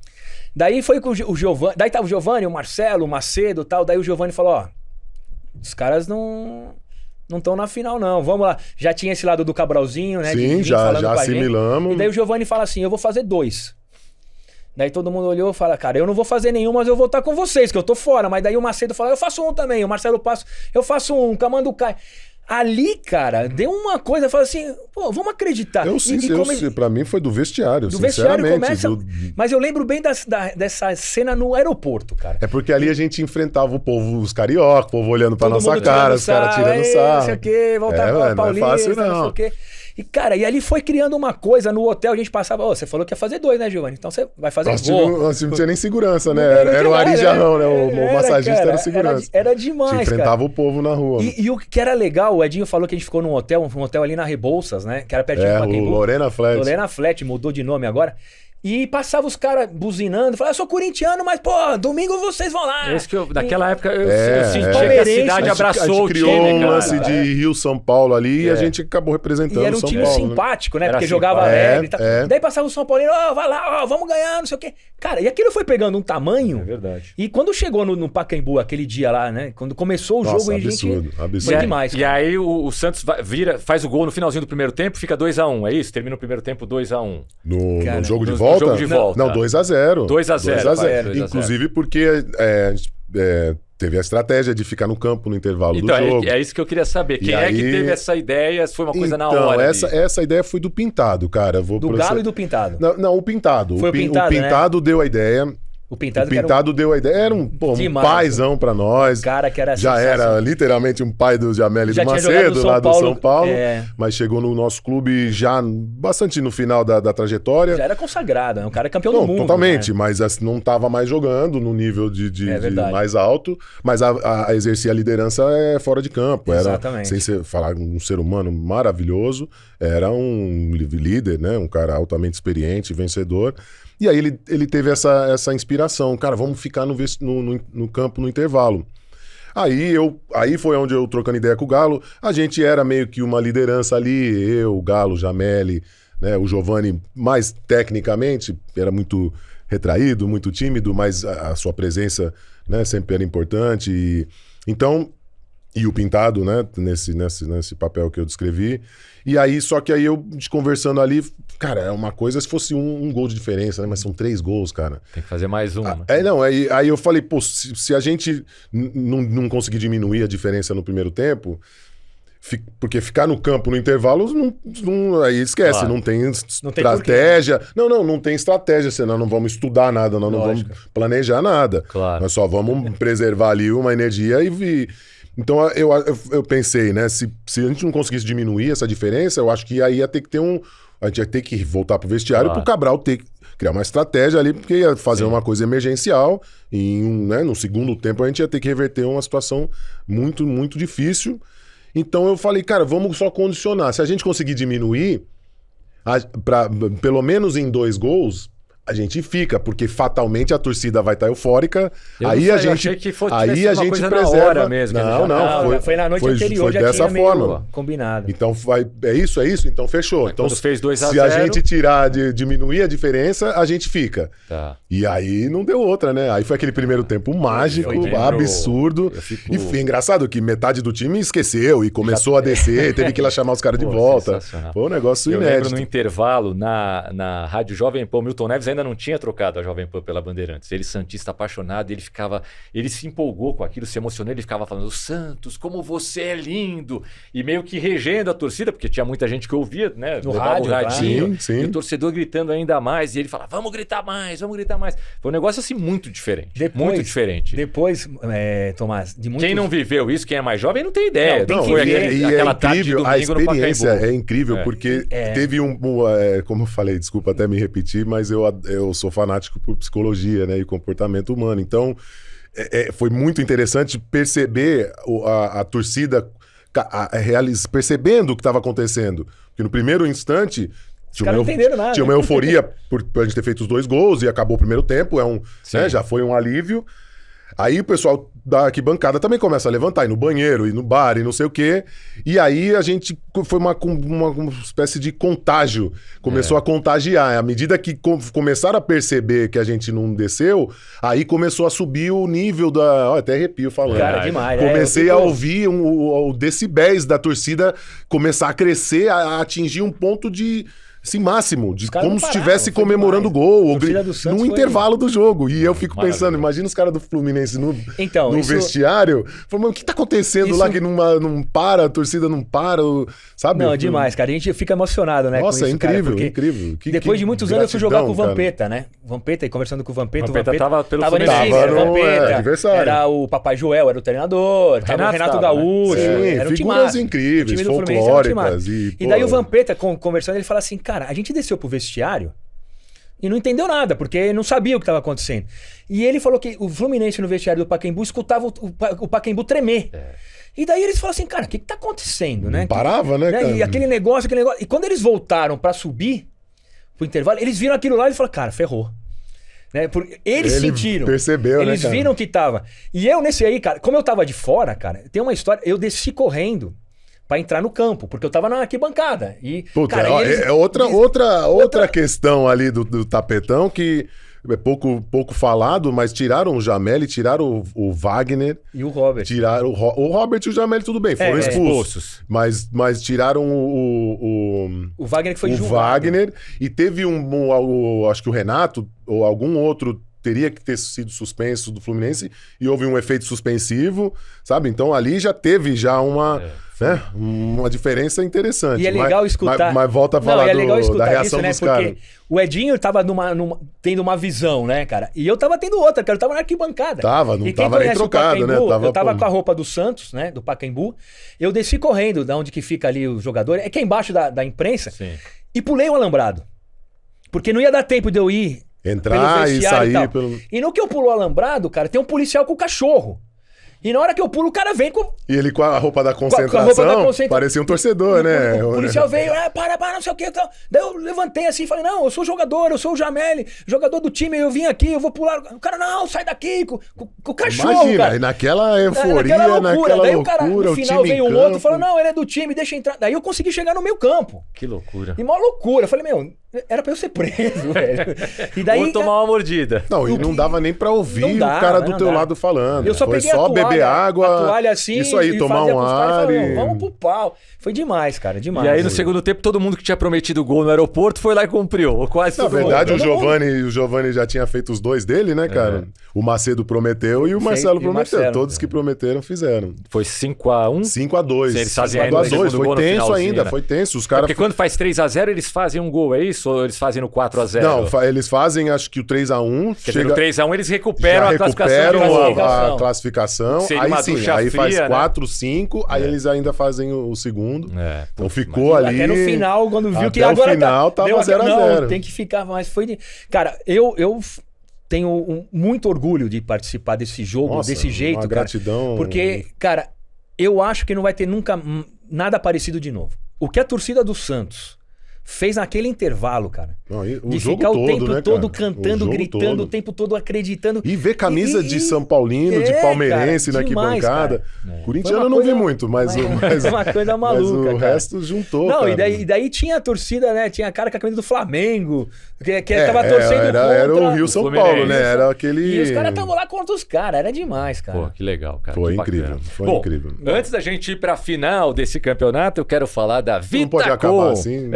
Daí foi com o Giovani. Daí tava o Giovani, o Marcelo, o Macedo e tal. Daí o Giovani falou: ó, os caras não estão na final, não. Vamos lá. Já tinha esse lado do Cabralzinho, né? Sim, já assimilamos. E daí o Giovani fala assim: eu vou fazer 2. Daí todo mundo olhou e fala: cara, eu não vou fazer nenhum, mas eu vou estar com vocês, que eu tô fora. Mas daí o Macedo fala: eu faço um também. O Marcelo passa: eu faço um. O Camando cai. Ali, cara, deu uma coisa, eu falei assim, pô, vamos acreditar. Pra mim foi do vestiário, do vestiário começa, mas eu lembro bem dessa cena no aeroporto, cara. É porque ali a gente enfrentava o povo, os carioca, o povo olhando pra nossa cara, os caras tirando sarro. Não sei o quê, voltar pra Paulista, não é fácil, não. Sei o quê. E, cara, e ali foi criando uma coisa no hotel, a gente passava, você falou que ia fazer 2, né, Giovani? Então você vai fazer gol. Nós não tinha nem segurança, né? Era o Ari Jarrão, né? O massagista era o segurança. Era demais, cara. Enfrentava o povo na rua. E o que era legal, o Edinho falou que a gente ficou num hotel ali na Rebouças, né? Que era pertinho do Pacaembu. O Lorena Flat. Lorena Flat, mudou de nome agora. E passava os caras buzinando, falava: eu sou corintiano, mas, pô, domingo vocês vão lá. Naquela época eu senti que a cidade abraçou o time, criou um lance de Rio-São Paulo ali e a gente acabou representando São Paulo. E era um time simpático, né? Era porque jogava alegre e tal. Daí passava o São Paulino: vai lá, vamos ganhar, não sei o quê. Cara, e aquilo foi pegando um tamanho. É verdade. E quando chegou no Pacaembu, aquele dia lá, né? Quando começou o jogo, absurdo. Foi demais. E aí o Santos faz o gol no finalzinho do primeiro tempo, fica 2-1, é isso? Termina o primeiro tempo 2-1. No jogo de volta? No jogo de volta. Não, 2-0. 2-0. Inclusive porque teve a estratégia de ficar no campo no intervalo do jogo. É isso que eu queria saber. Quem é que teve essa ideia? Foi uma coisa na hora? Essa ideia foi do Pintado, cara. Galo e do Pintado? Não, o Pintado. Foi o Pintado deu a ideia. O Pintado deu a ideia. Era um paizão pra nós. Cara que era já era literalmente um pai do Jamel e do Macedo, lá do São Paulo. Mas chegou no nosso clube já bastante no final da trajetória. Já era consagrado, né? Um cara campeão do mundo. Totalmente, né? Mas não estava mais jogando no nível de mais alto. Mas a exercer a liderança fora de campo. Exatamente. Sem falar um ser humano maravilhoso. Era um líder, né? Um cara altamente experiente, vencedor. E aí ele teve essa inspiração. Cara, vamos ficar no campo no intervalo. Aí foi onde eu, trocando ideia com o Galo, a gente era meio que uma liderança ali, eu, o Galo, o Jameli, né, o Giovani, mais tecnicamente, era muito retraído, muito tímido, mas a sua presença, né, sempre era importante. E o Pintado, né, nesse papel que eu descrevi. E aí, só que aí eu conversando ali, cara, é uma coisa se fosse um gol de diferença, né? Mas são 3 gols, cara. Tem que fazer mais um. Aí eu falei, pô, se a gente não conseguir diminuir a diferença no primeiro tempo, Porque ficar no campo no intervalo, aí esquece, Claro. não tem Não tem estratégia. Não tem estratégia, senão não vamos estudar nada, nós não vamos planejar nada. Claro. Nós só vamos preservar ali uma energia e então eu pensei, né? Se a gente não conseguisse diminuir essa diferença, eu acho que aí ia ter que ter a gente ia ter que voltar pro vestiário pro Cabral ter que criar uma estratégia ali, porque ia fazer uma coisa emergencial e no segundo tempo a gente ia ter que reverter uma situação muito, muito difícil. Então eu falei, cara, vamos só condicionar. Se a gente conseguir diminuir, pelo menos em 2 gols, a gente fica, porque fatalmente a torcida vai estar eufórica. Aí a gente preserva. Na hora mesmo. Foi na noite anterior, foi já dessa tinha forma. meio combinado. Então é isso, então fechou. Mas então quando fez 2 a se 0, a gente diminuir a diferença, a gente fica. Tá. E aí não deu outra, né? Aí foi aquele primeiro tempo mágico, absurdo. E foi engraçado que metade do time esqueceu e começou a descer, teve que ir lá chamar os caras de volta. Foi um negócio Eu inédito. lembro no intervalo, na Rádio Jovem Pan, o Milton Neves ainda não tinha trocado a Jovem Pan pela Bandeirantes. Ele, santista apaixonado, ele se empolgou com aquilo, se emocionou, ele ficava falando, Santos, como você é lindo! E meio que regendo a torcida, porque tinha muita gente que ouvia, né? No levava rádio, o radinho, sim. e o torcedor gritando ainda mais, e ele falava, vamos gritar mais, vamos gritar mais. Foi um negócio assim muito diferente, muito diferente. Depois, Tomás, de muitos... Quem não viveu isso, quem é mais jovem, não tem ideia. Não, Foi é tarde de incrível, a domingo no experiência Pacaembu. é incrível, porque teve como eu falei, desculpa até me repetir, mas eu sou fanático por psicologia, né, e comportamento humano. Então, foi muito interessante perceber a torcida percebendo o que estava acontecendo. Porque no primeiro instante... Os não entenderam nada. Tinha uma euforia por a gente ter feito os 2 gols e acabou o primeiro tempo, já foi um alívio. Aí o pessoal da arquibancada também começa a levantar, ir no banheiro, ir no bar e não sei o quê. E aí a gente foi uma espécie de contágio. Começou a contagiar. À medida que começaram a perceber que a gente não desceu, aí começou a subir o nível da... até arrepio falando. Cara, demais. Comecei a ouvir o decibéis da torcida começar a crescer, a atingir um ponto de... Assim, máximo, de como se estivesse comemorando o gol, ou no intervalo do jogo. E eu fico pensando, imagina os caras do Fluminense no vestiário, falando, o que tá acontecendo lá que não para, a torcida não para, sabe? Não, demais, cara. A gente fica emocionado, né? Nossa, com isso, incrível, cara, incrível. Depois de muitos anos eu fui jogar com o Vampeta, né? Vampeta, e conversando com o Vampeta. O Vampeta tava pelo nesse time, era o Vampeta, adversário. Era o Papai Joel, era o treinador, tava o Renato Gaúcho, era um figuras incríveis, folclóricas. E daí o Vampeta, conversando, ele fala assim, cara, a gente desceu pro vestiário e não entendeu nada, porque não sabia o que estava acontecendo. E ele falou que o Fluminense no vestiário do Pacaembu escutava o Pacaembu tremer. E daí eles falaram assim, cara, o que tá acontecendo, né? Não parava, né, cara? E aquele negócio. E quando eles voltaram para subir pro intervalo, eles viram aquilo lá e falaram, cara, ferrou. Né? Eles sentiram. Percebeu, eles viram que tava. E eu nesse aí, cara, como eu tava de fora, cara, tem uma história, eu desci correndo pra entrar no campo, porque eu tava na arquibancada. E, puta, cara, outra questão ali do tapetão que é pouco falado, mas tiraram o Jamel, tiraram o Wagner. E o Robert. Tiraram o Robert e o Jamel, tudo bem, foram expulsos. Mas tiraram o Wagner que foi julgado. O Wagner. E teve acho que o Renato, ou algum outro, teria que ter sido suspenso do Fluminense, e houve um efeito suspensivo, sabe? Então ali já teve uma diferença interessante. E é legal escutar... Mas volta a falar da reação dos caras. Porque o Edinho tava tendo uma visão, né, cara? E eu tava tendo outra, cara. Eu tava na arquibancada. Não tava nem trocado, né? Eu tava com a roupa do Santos, né? Do Pacaembu. Eu desci correndo, da onde que fica ali o jogador. É que é embaixo da imprensa. Sim. E pulei o alambrado. Porque não ia dar tempo de eu ir... Entrar e sair E no que eu pulo o alambrado, cara, tem um policial com o cachorro. E na hora que eu pulo, o cara vem com... E ele com a roupa da concentração, parecia um torcedor, né? O policial veio, para, não sei o que. Daí eu levantei assim e falei, não, eu sou jogador, eu sou o Jamel, jogador do time, eu vim aqui, eu vou pular. O cara, não, sai daqui, com o cachorro, imagina, cara. E naquela euforia, naquela loucura. Daí o cara, no final veio um outro e falou, não, não, ele é do time, deixa entrar. Daí eu consegui chegar no meio campo. Que loucura. E uma loucura. Eu falei, Era pra eu ser preso, velho. E daí, ou tomar uma mordida. Não, e não dava nem pra ouvir Não dá, o cara do não teu dá. lado falando. Eu só Foi peguei só a toalha, beber água, a toalha assim, isso aí, e tomar fazia um pros caras e ar falava, e... vamos pro pau. Foi demais, cara, demais. E aí, no segundo tempo, todo mundo que tinha prometido gol no aeroporto foi lá e cumpriu. Ou quase Na todo mundo. verdade, todo o Giovani já tinha feito os 2 dele, né, cara? O Macedo prometeu e o Marcelo e o prometeu. Marcelo. Todos que prometeram fizeram. Foi 5-1. 5-2. Eles fazem 5-2. ainda o segundo Foi gol no tenso finalzinho, ainda, né? foi tenso. Os caras... Porque quando faz 3-0, eles fazem um gol, é isso? Ou eles fazem no 4-0? Não, eles fazem, acho que o 3-1. Quer dizer, no 3-1 eles recuperam já a classificação. recuperam de a classificação. Seria Aí uma sim, ducha aí faz fria, né? 4-5, aí eles ainda fazem o segundo. É, Então ficou ali... Até no final, quando viu Até que o agora final tá, tava 0 a 0. Não, tem que ficar, mas foi de... Cara, eu tenho muito orgulho de participar desse jogo, Nossa, desse jeito, uma cara. gratidão. Porque, cara, eu acho que não vai ter nunca nada parecido de novo. O que a torcida do Santos fez naquele intervalo, cara. Não, o de jogo ficar todo, o tempo né, todo cara? cantando, O jogo gritando, todo. o tempo todo acreditando. E ver camisa de São Paulino, de É, palmeirense cara, na demais, arquibancada. cara. Corintiano Foi eu uma não vi coisa- muito, mas uma coisa maluca, mas o cara. resto juntou, Não, cara. e daí tinha a torcida, né? Tinha cara com a camisa do Flamengo, que tava torcendo era contra... o Rio São Fluminense. Paulo, né? Era aquele... E os caras estavam lá contra os caras, era demais, cara. Pô, que legal, cara. Foi que incrível, bacana. foi Bom, incrível. Antes da gente ir pra final desse campeonato, eu quero falar da Vitacom. Não pode acabar assim.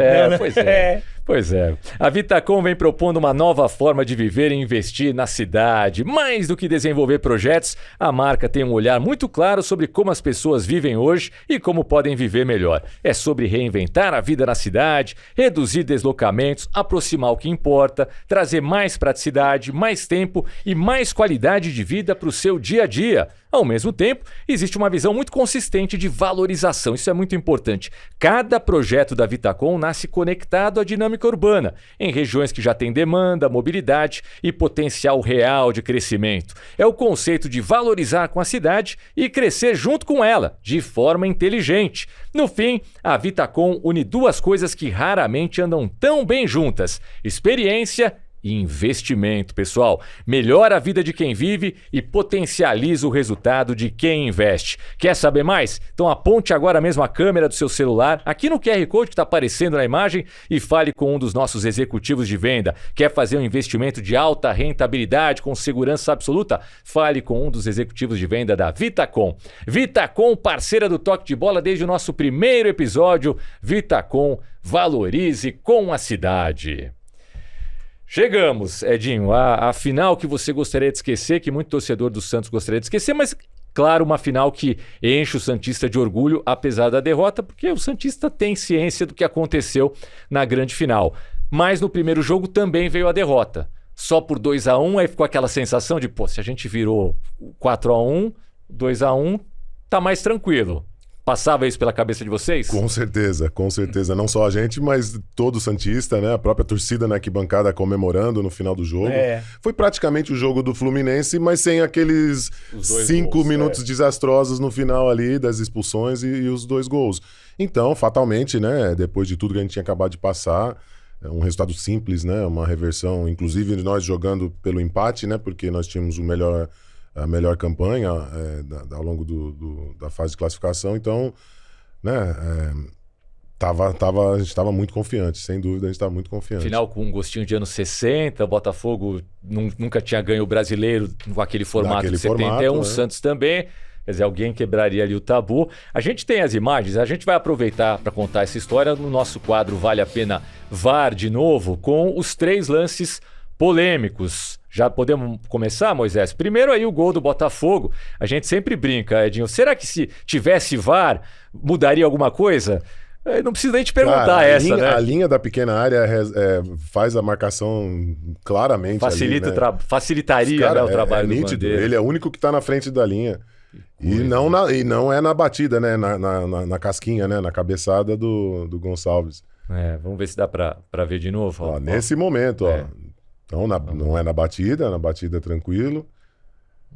Pois é. Pois é. A Vitacom vem propondo uma nova forma de viver e investir na cidade. Mais do que desenvolver projetos, a marca tem um olhar muito claro sobre como as pessoas vivem hoje e como podem viver melhor. É sobre reinventar a vida na cidade, reduzir deslocamentos, aproximar o que importa, trazer mais praticidade, mais tempo e mais qualidade de vida para o seu dia a dia. Ao mesmo tempo, existe uma visão muito consistente de valorização. Isso é muito importante. Cada projeto da Vitacom nasce conectado à dinâmica urbana, em regiões que já têm demanda, mobilidade e potencial real de crescimento. É o conceito de valorizar com a cidade e crescer junto com ela, de forma inteligente. No fim, a Vitacom une duas coisas que raramente andam tão bem juntas: experiência e investimento, pessoal. Melhora a vida de quem vive e potencializa o resultado de quem investe. Quer saber mais? Então aponte agora mesmo a câmera do seu celular aqui no QR Code que está aparecendo na imagem e fale com um dos nossos executivos de venda. Quer fazer um investimento de alta rentabilidade com segurança absoluta? Fale com um dos executivos de venda da Vitacom. Vitacom, parceira do Toque de Bola desde o nosso primeiro episódio. Vitacom, valorize com a cidade. Chegamos, Edinho, à final que você gostaria de esquecer, que muito torcedor do Santos gostaria de esquecer, mas claro, uma final que enche o Santista de orgulho, apesar da derrota, porque o Santista tem ciência do que aconteceu na grande final. Mas no primeiro jogo também veio a derrota. Só por 2-1, aí ficou aquela sensação de, pô, se a gente virou 4-1, 2-1, tá mais tranquilo. Passava isso pela cabeça de vocês? Com certeza, com certeza. Não só a gente, mas todo o Santista, né? A própria torcida na arquibancada comemorando no final do jogo. Foi praticamente o jogo do Fluminense, mas sem aqueles 5 minutos desastrosos no final ali das expulsões e os 2 gols. Então, fatalmente, né? Depois de tudo que a gente tinha acabado de passar, um resultado simples, né? Uma reversão, inclusive nós jogando pelo empate, né? Porque nós tínhamos a melhor campanha ao longo da fase de classificação, então, né, a gente estava muito confiante, sem dúvida a gente estava muito confiante. Final com um gostinho de anos 60, o Botafogo nunca tinha ganho o brasileiro com aquele formato de 71, o Santos também, quer dizer, alguém quebraria ali o tabu. A gente tem as imagens, a gente vai aproveitar para contar essa história no nosso quadro Vale a Pena VAR de novo, com os 3 lances polêmicos. Já podemos começar, Moisés? Primeiro aí o gol do Botafogo. A gente sempre brinca, Edinho. Será que se tivesse VAR, mudaria alguma coisa? Não precisa nem te perguntar. Cara, essa, né? A linha da pequena área faz a marcação claramente. Facilita ali, né? Facilitaria, Cara, né, o trabalho do nítido. Bandeira. Ele é o único que está na frente da linha. E não é na batida, né? Na casquinha, né? Na cabeçada do Gonçalves. Vamos ver se dá para ver de novo. Ó, nesse momento, ó. Então, não é na batida tranquilo.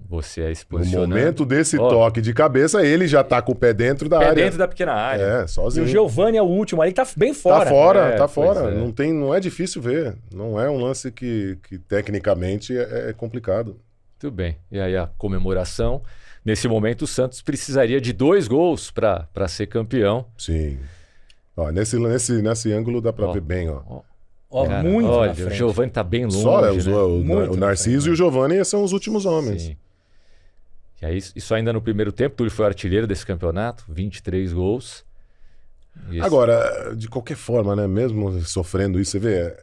Você é No posicionando. momento desse toque de cabeça, ele já tá com o pé dentro da área. Dentro da pequena área. E sozinho. o Giovani é o último ali, tá bem fora. Tá fora. É. Não é difícil ver. Não é um lance que tecnicamente é complicado. Muito bem. E aí a comemoração. Nesse momento, o Santos precisaria de 2 gols para ser campeão. Sim. Ó, nesse ângulo dá pra ver bem, ó. Ó, Cara, muito olha, na frente. o Giovani tá bem longe, Só, né? Muito o Narciso e o Giovani são os últimos homens. Sim. E aí, isso ainda no primeiro tempo, Túlio foi artilheiro desse campeonato, 23 gols. Isso. Agora, de qualquer forma, né? Mesmo sofrendo isso, você vê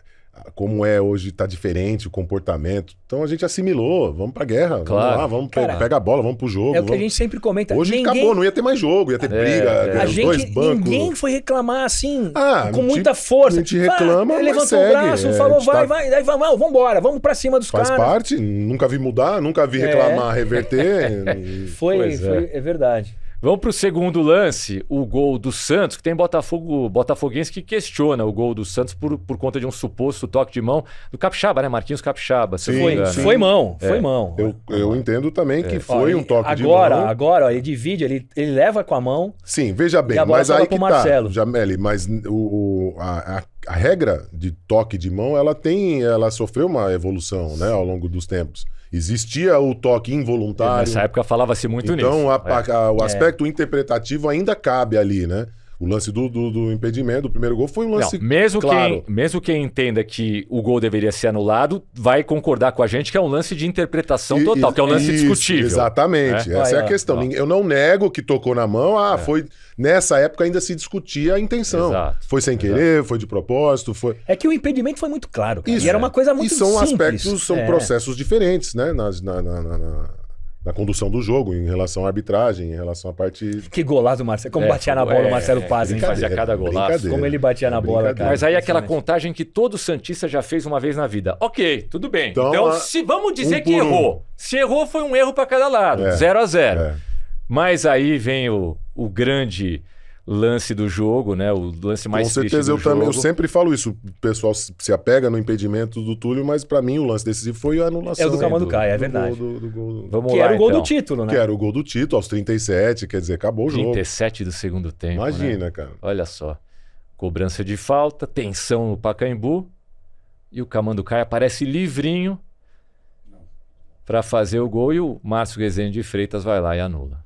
como é hoje, tá diferente o comportamento. Então a gente assimilou, vamos pra guerra, Claro. vamos lá, Cara, pega a bola, vamos pro jogo. É o que a vamos... gente sempre comenta. Hoje acabou, não ia ter mais jogo, ia ter briga, A os dois gente, bancos. ninguém foi reclamar assim, Ah, com a gente- muita força. a gente reclama, mas levantou segue, o braço, a falou, gente vai, tá- vai, daí vamos embora, vamos pra cima dos Faz caras. parte, nunca vi mudar, nunca vi reclamar, reverter. Pois É verdade. Vamos pro segundo lance, o gol do Santos, que tem botafoguense que questiona o gol do Santos por conta de um suposto toque de mão do Capixaba, né? Marquinhos Capixaba. se eu não me Sim, engano. sim. Foi mão, foi mão. Eu entendo também que foi Ó, um toque de agora, mão. Agora, ó, ele divide, ele leva com a mão. Sim, veja bem, E a bola mas sobra aí pro que Marcelo. tá, Jameli, mas a regra de toque de mão, ela sofreu uma evolução, né, ao longo dos tempos. Existia o toque involuntário. Nessa época falava-se muito nisso. Então, o aspecto interpretativo ainda cabe ali, né? O lance do impedimento, do primeiro gol, foi um lance Não, mesmo, claro. mesmo quem entenda que o gol deveria ser anulado, vai concordar com a gente que é um lance de interpretação total, que é um lance Isso, discutível. Exatamente, É? essa é a Ó. questão. Eu não nego que tocou na mão, foi... Nessa época ainda se discutia a intenção. Exato, Foi sem querer, foi de propósito, foi... É que o impedimento foi muito claro, cara. Isso, E era uma coisa muito E são simples. aspectos, são processos diferentes, né? Na condução do jogo, em relação à arbitragem, em relação à parte... Que golaço do Marcelo. Como batia na bola o Marcelo Paz, hein? ele fazia cada golaço. Brincadeira. Como ele batia na bola, Brincadeira. cara. Mas aí aquela Impressionante. contagem que todo Santista já fez uma vez na vida. Ok, tudo bem. Então, Então, se vamos dizer que por um. errou. Se errou, foi um erro para cada lado. 0-0. É. Mas aí vem o grande lance do jogo, né? O lance mais Com certeza, triste do jogo. eu sempre falo isso. O pessoal se apega no impedimento do Túlio, mas pra mim o lance decisivo foi a anulação. É o do Camanducaia, é do verdade. gol, do gol. Vamos Que lá, era o gol então. do título, né? Que era o gol do título, aos 37, quer dizer, acabou o jogo. 37 do segundo tempo. Imagina, né? cara. Olha só. Cobrança de falta, tensão no Pacaembu. E o Camanducaia aparece livrinho para fazer o gol. E o Márcio Rezende de Freitas vai lá e anula.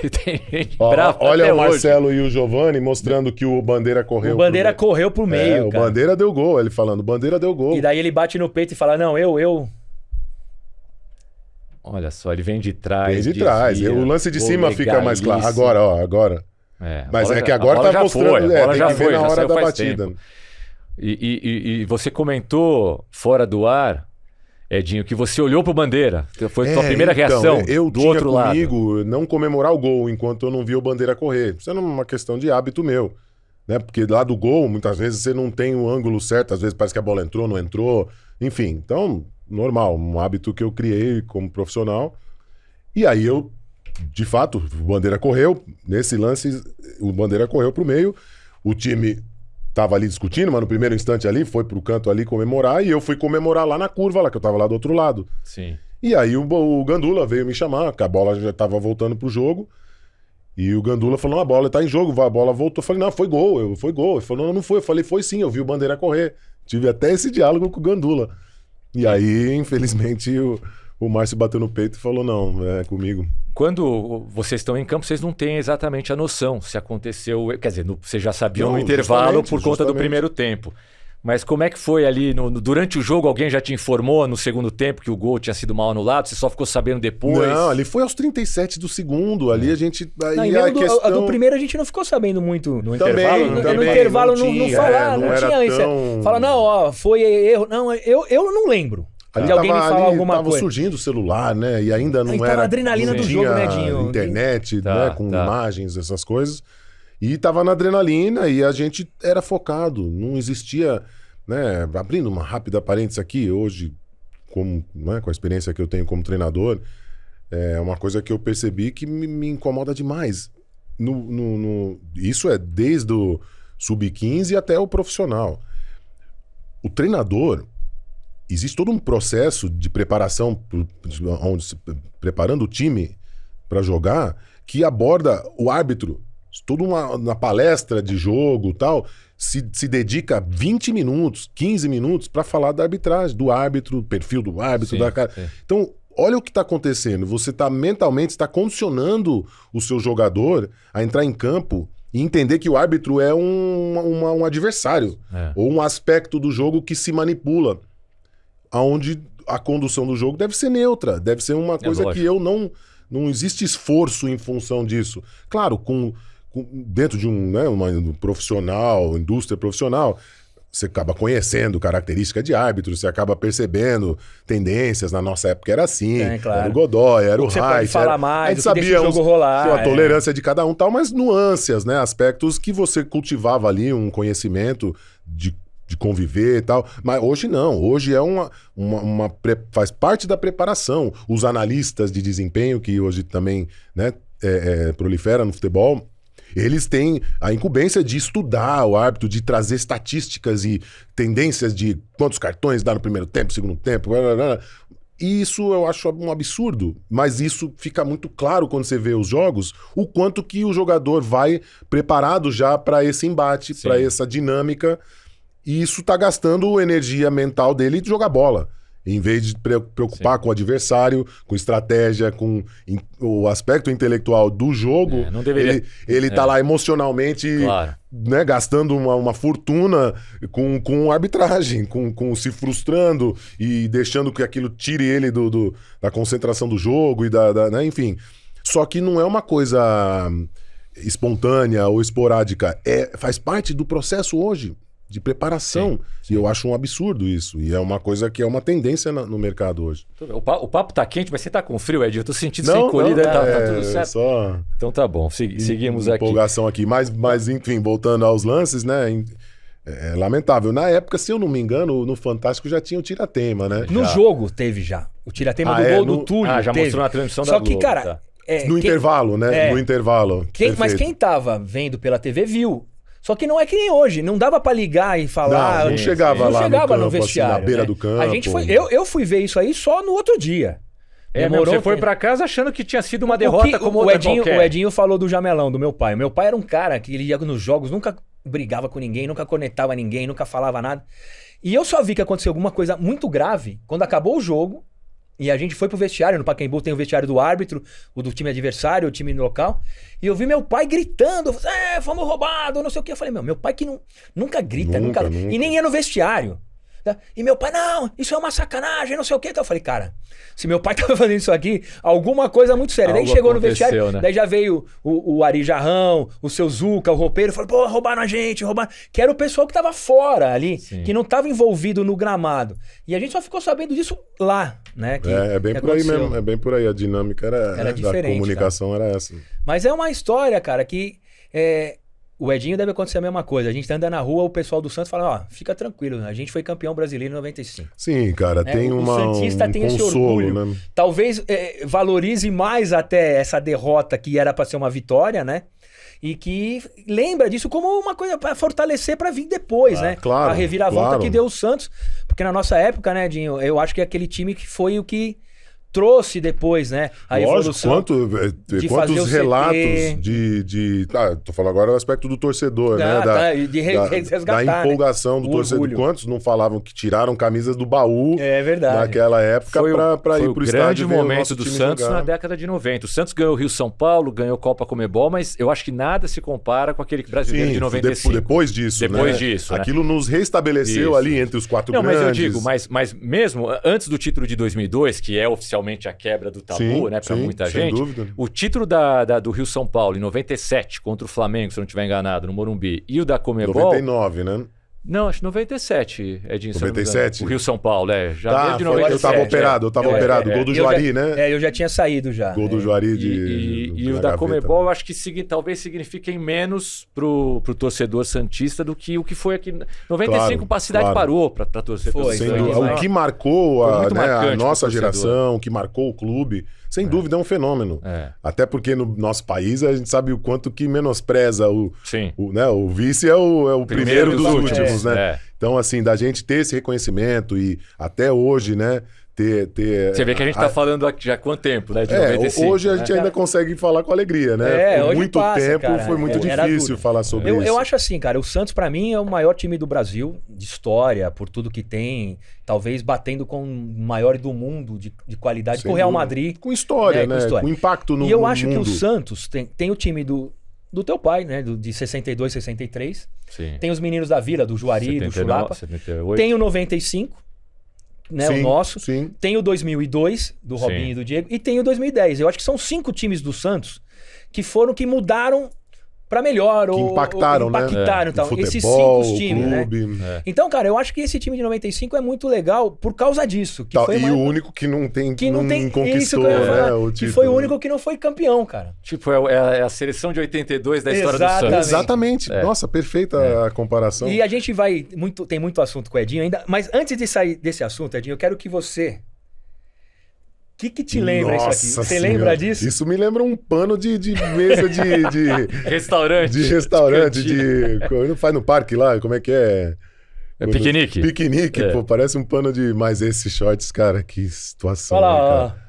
E tem gente brava Olha até o hoje. Marcelo e o Giovani mostrando que o Bandeira correu. O Bandeira pro... correu pro meio, o cara. Bandeira deu gol, ele falando, o Bandeira deu gol. E daí ele bate no peito e fala, não, eu... Olha só, ele vem de trás. Vem de trás. desvia, O lance de gol cima fica mais claro. legalíssimo. Agora. É, Mas a é bola que já- agora a bola tá já mostrando. foi, a bola tem já que ver foi, na já hora saiu da faz batida. tempo. E você comentou fora do ar, Edinho, que você olhou pro Bandeira. Foi a tua primeira reação eu do tinha outro lado. comigo não comemorar o gol enquanto eu não vi o Bandeira correr. Isso é uma questão de hábito meu. Né? Porque lá do gol, muitas vezes você não tem o ângulo certo, às vezes parece que a bola entrou, não entrou. Enfim, então, normal, um hábito que eu criei como profissional. E aí de fato, o Bandeira correu. Nesse lance, o Bandeira correu pro meio. O time tava ali discutindo, mas no primeiro instante ali, foi pro canto ali comemorar. E eu fui comemorar lá na curva, lá que eu tava lá do outro lado. Sim. E aí o Gandula veio me chamar, que a bola já tava voltando pro jogo. E o Gandula falou, não, a bola tá em jogo, a bola voltou. Eu falei, não, foi gol, foi gol. Ele falou, não foi. Eu falei, foi sim, eu vi o Bandeira correr. Tive até esse diálogo com o Gandula. E aí, infelizmente, o Márcio bateu no peito e falou, não, é comigo. Quando vocês estão em campo, vocês não têm exatamente a noção se aconteceu... Quer dizer, vocês já sabiam Não, no intervalo justamente, por conta do justamente. primeiro tempo. Mas como é que foi ali? Durante o jogo, alguém já te informou no segundo tempo que o gol tinha sido mal anulado? Você só ficou sabendo depois? Não, ali foi aos 37 do segundo. Ali a gente... Aí Não, e a mesmo questão... do primeiro a gente não ficou sabendo muito no Também, intervalo. No também, intervalo não não tinha, falar, não não era tinha isso. tão- Fala, não, ó, foi erro. Não, eu não lembro Ali de alguém me falar alguma tava coisa. surgindo o celular, né? E ainda não Então, era... a adrenalina não do tinha jogo, né, Dinho? internet, Tá, né? Com tá. imagens, essas coisas. E tava na adrenalina e a gente era focado. Não existia... Né? Abrindo uma rápida parênteses aqui, hoje, né, com a experiência que eu tenho como treinador, é uma coisa que eu percebi que me incomoda demais. Isso é desde o sub-15 até o profissional. O treinador, existe todo um processo de preparação, preparando o time para jogar, que aborda o árbitro. Toda uma palestra de jogo e tal, se dedica 20 minutos, 15 minutos para falar da arbitragem, do árbitro, perfil do árbitro, Sim, da cara. sim. Então, olha o que está acontecendo. Você está mentalmente condicionando o seu jogador a entrar em campo E entender que o árbitro é um adversário, ou um aspecto do jogo que se manipula, onde a condução do jogo deve ser neutra, deve ser uma coisa que eu não existe esforço em função disso. Claro, dentro de um profissional, indústria profissional, você acaba conhecendo características de árbitro, você acaba percebendo tendências. Na nossa época era assim, claro. Era o Godoy, era o Reis. Você pode falar mais, a gente sabia o jogo rolar, a tolerância de cada um, tal, mas nuances, né? Aspectos que você cultivava ali, um conhecimento de conviver e tal. Mas hoje não, hoje é faz parte da preparação. Os analistas de desempenho, que hoje também, né, prolifera no futebol, eles têm a incumbência de estudar o árbitro, de trazer estatísticas e tendências de quantos cartões dá no primeiro tempo, segundo tempo, blá, blá, blá. E isso eu acho um absurdo, mas isso fica muito claro quando você vê os jogos, o quanto que o jogador vai preparado já para esse embate, para essa dinâmica, e isso tá gastando energia mental dele de jogar bola. Em vez de preocupar com o adversário, com estratégia, com o aspecto intelectual do jogo, não deveria... ele tá lá emocionalmente, né, gastando uma fortuna com arbitragem, com se frustrando e deixando que aquilo tire ele da concentração do jogo, né, enfim. Só que não é uma coisa espontânea ou esporádica, faz parte do processo hoje de preparação. Sim. E eu acho um absurdo isso. E é uma coisa que é uma tendência no mercado hoje. O papo tá quente, mas você tá com frio, Ed? Eu tô sentindo sem colhida, tá tudo certo. Então tá bom, seguimos aqui. Empolgação aqui. Mas, enfim, voltando aos lances, né? É lamentável. Na época, se eu não me engano, no Fantástico já tinha o tiratema, né? No jogo teve já. O tiratema do gol do Túlio. Já teve. mostrou na transmissão da Só Globo. Que, cara... no intervalo, né? No intervalo. Mas quem tava vendo pela TV viu. Só que não é que nem hoje, não dava pra ligar e falar. Não chegava lá no vestiário, assim, na beira do campo. A gente eu fui ver isso aí só no outro dia. Você foi pra casa achando que tinha sido uma derrota como outra qualquer. O Edinho falou do Jamelão, do meu pai. Meu pai era um cara que ele ia nos jogos, nunca brigava com ninguém, nunca conectava ninguém, nunca falava nada. E eu só vi que aconteceu alguma coisa muito grave quando acabou o jogo. E a gente foi pro vestiário, no Pacaembu tem o vestiário do árbitro, o do time adversário, o time local. E eu vi meu pai gritando, fomos roubados, não sei o que. Eu falei, meu pai que nunca grita, nunca. E nem ia no vestiário. E meu pai, não, isso é uma sacanagem, não sei o que. Então eu falei, cara, se meu pai tava fazendo isso aqui, alguma coisa muito séria. Daí chegou no vestiário, né? Daí já veio o Ari Jarrão, o seu Zuca, o roupeiro, falou, pô, roubaram a gente, roubaram. Que era o pessoal que tava fora ali, que não tava envolvido no gramado. E a gente só ficou sabendo disso lá, né? É bem por aí mesmo, é bem por aí. A dinâmica era diferente, a comunicação, cara. Era essa. Mas é uma história, cara, que... O Edinho deve acontecer a mesma coisa. A gente anda na rua, o pessoal do Santos fala, fica tranquilo, a gente foi campeão brasileiro em 95. Sim, cara, tem o Santista tem esse orgulho. Né? Talvez valorize mais até essa derrota que era para ser uma vitória, né? E que lembra disso como uma coisa para fortalecer para vir depois, né? Claro, a reviravolta que deu o Santos. Porque na nossa época, né, Edinho, eu acho que é aquele time que foi o que trouxe depois, né? A evolução. Quantos relatos tô falando agora do aspecto do torcedor, né? Da empolgação do torcedor. Quantos não falavam que tiraram camisas do baú naquela época para ir pro estádio? Foi o grande momento do Santos na década de 90. O Santos ganhou o Rio-São Paulo, ganhou Copa Comebol, mas eu acho que nada se compara com aquele brasileiro de 95. Depois disso, né? Aquilo nos restabeleceu ali entre os quatro grandes. Mas eu digo, mas mesmo antes do título de 2002, que é oficialmente a quebra do tabu, né, para muita gente. Dúvida. O título do Rio-São Paulo em 97 contra o Flamengo, se eu não estiver enganado, no Morumbi, e o da Comebol... 99, né? Não, acho que 97, Edinho. 97? O Rio-São Paulo, janeiro de 97. Eu tava operado. Gol do Juari, né? Eu já tinha saído já. Gol do Juari E o da Comebol, eu acho que talvez signifiquem menos pro torcedor santista do que o que foi aqui. 95 a cidade parou pra torcedor. O que marcou a nossa geração, o que marcou o clube, sem dúvida é um fenômeno. Até porque no nosso país a gente sabe o quanto que menospreza o vice é o primeiro dos últimos, né? Então, assim, da gente ter esse reconhecimento e até hoje, né? Você vê que a gente tá falando aqui já há quanto tempo, né? De 95, hoje a gente ainda consegue falar com alegria, né? Por muito tempo cara, foi muito difícil falar sobre isso. Eu acho assim, cara, o Santos pra mim é o maior time do Brasil, de história, por tudo que tem, talvez batendo com o maior do mundo de qualidade, com o Real Madrid. Com história, né? Com impacto no mundo. E eu acho que o Santos tem o time do teu pai, né? De 62, 63. Sim. Tem os meninos da Vila, do Juari, 79, do Chulapa. 78. Tem o 95, né? Sim, O nosso. sim. Tem o 2002, do Robinho Sim. e do Diego. E tem o 2010. Eu acho que são 5 times do Santos que mudaram pra melhor. Que impactaram, né? Então, O esses futebol, 5 times, o né? clube. Então, cara, eu acho que esse time de 95 é muito legal por causa disso. Que Tal, foi e uma- o único que não tem, que não tem conquistou, isso que eu ia falar, né? O que título. foi o único que não foi campeão, cara. Tipo, é a seleção de 82 da história do Santos. Exatamente. É. Nossa, perfeita a comparação. E a gente tem muito assunto com o Edinho ainda, mas antes de sair desse assunto, Edinho, eu quero que você... O que te lembra isso aqui? Nossa Você Senhora. lembra disso? Isso me lembra um pano de mesa Restaurante. de restaurante, cantina. Não faz no parque lá, como é que é? É piquenique. Piquenique, É. pô, parece um pano de... Mas esses shorts, cara, que situação, Olha né, lá, cara?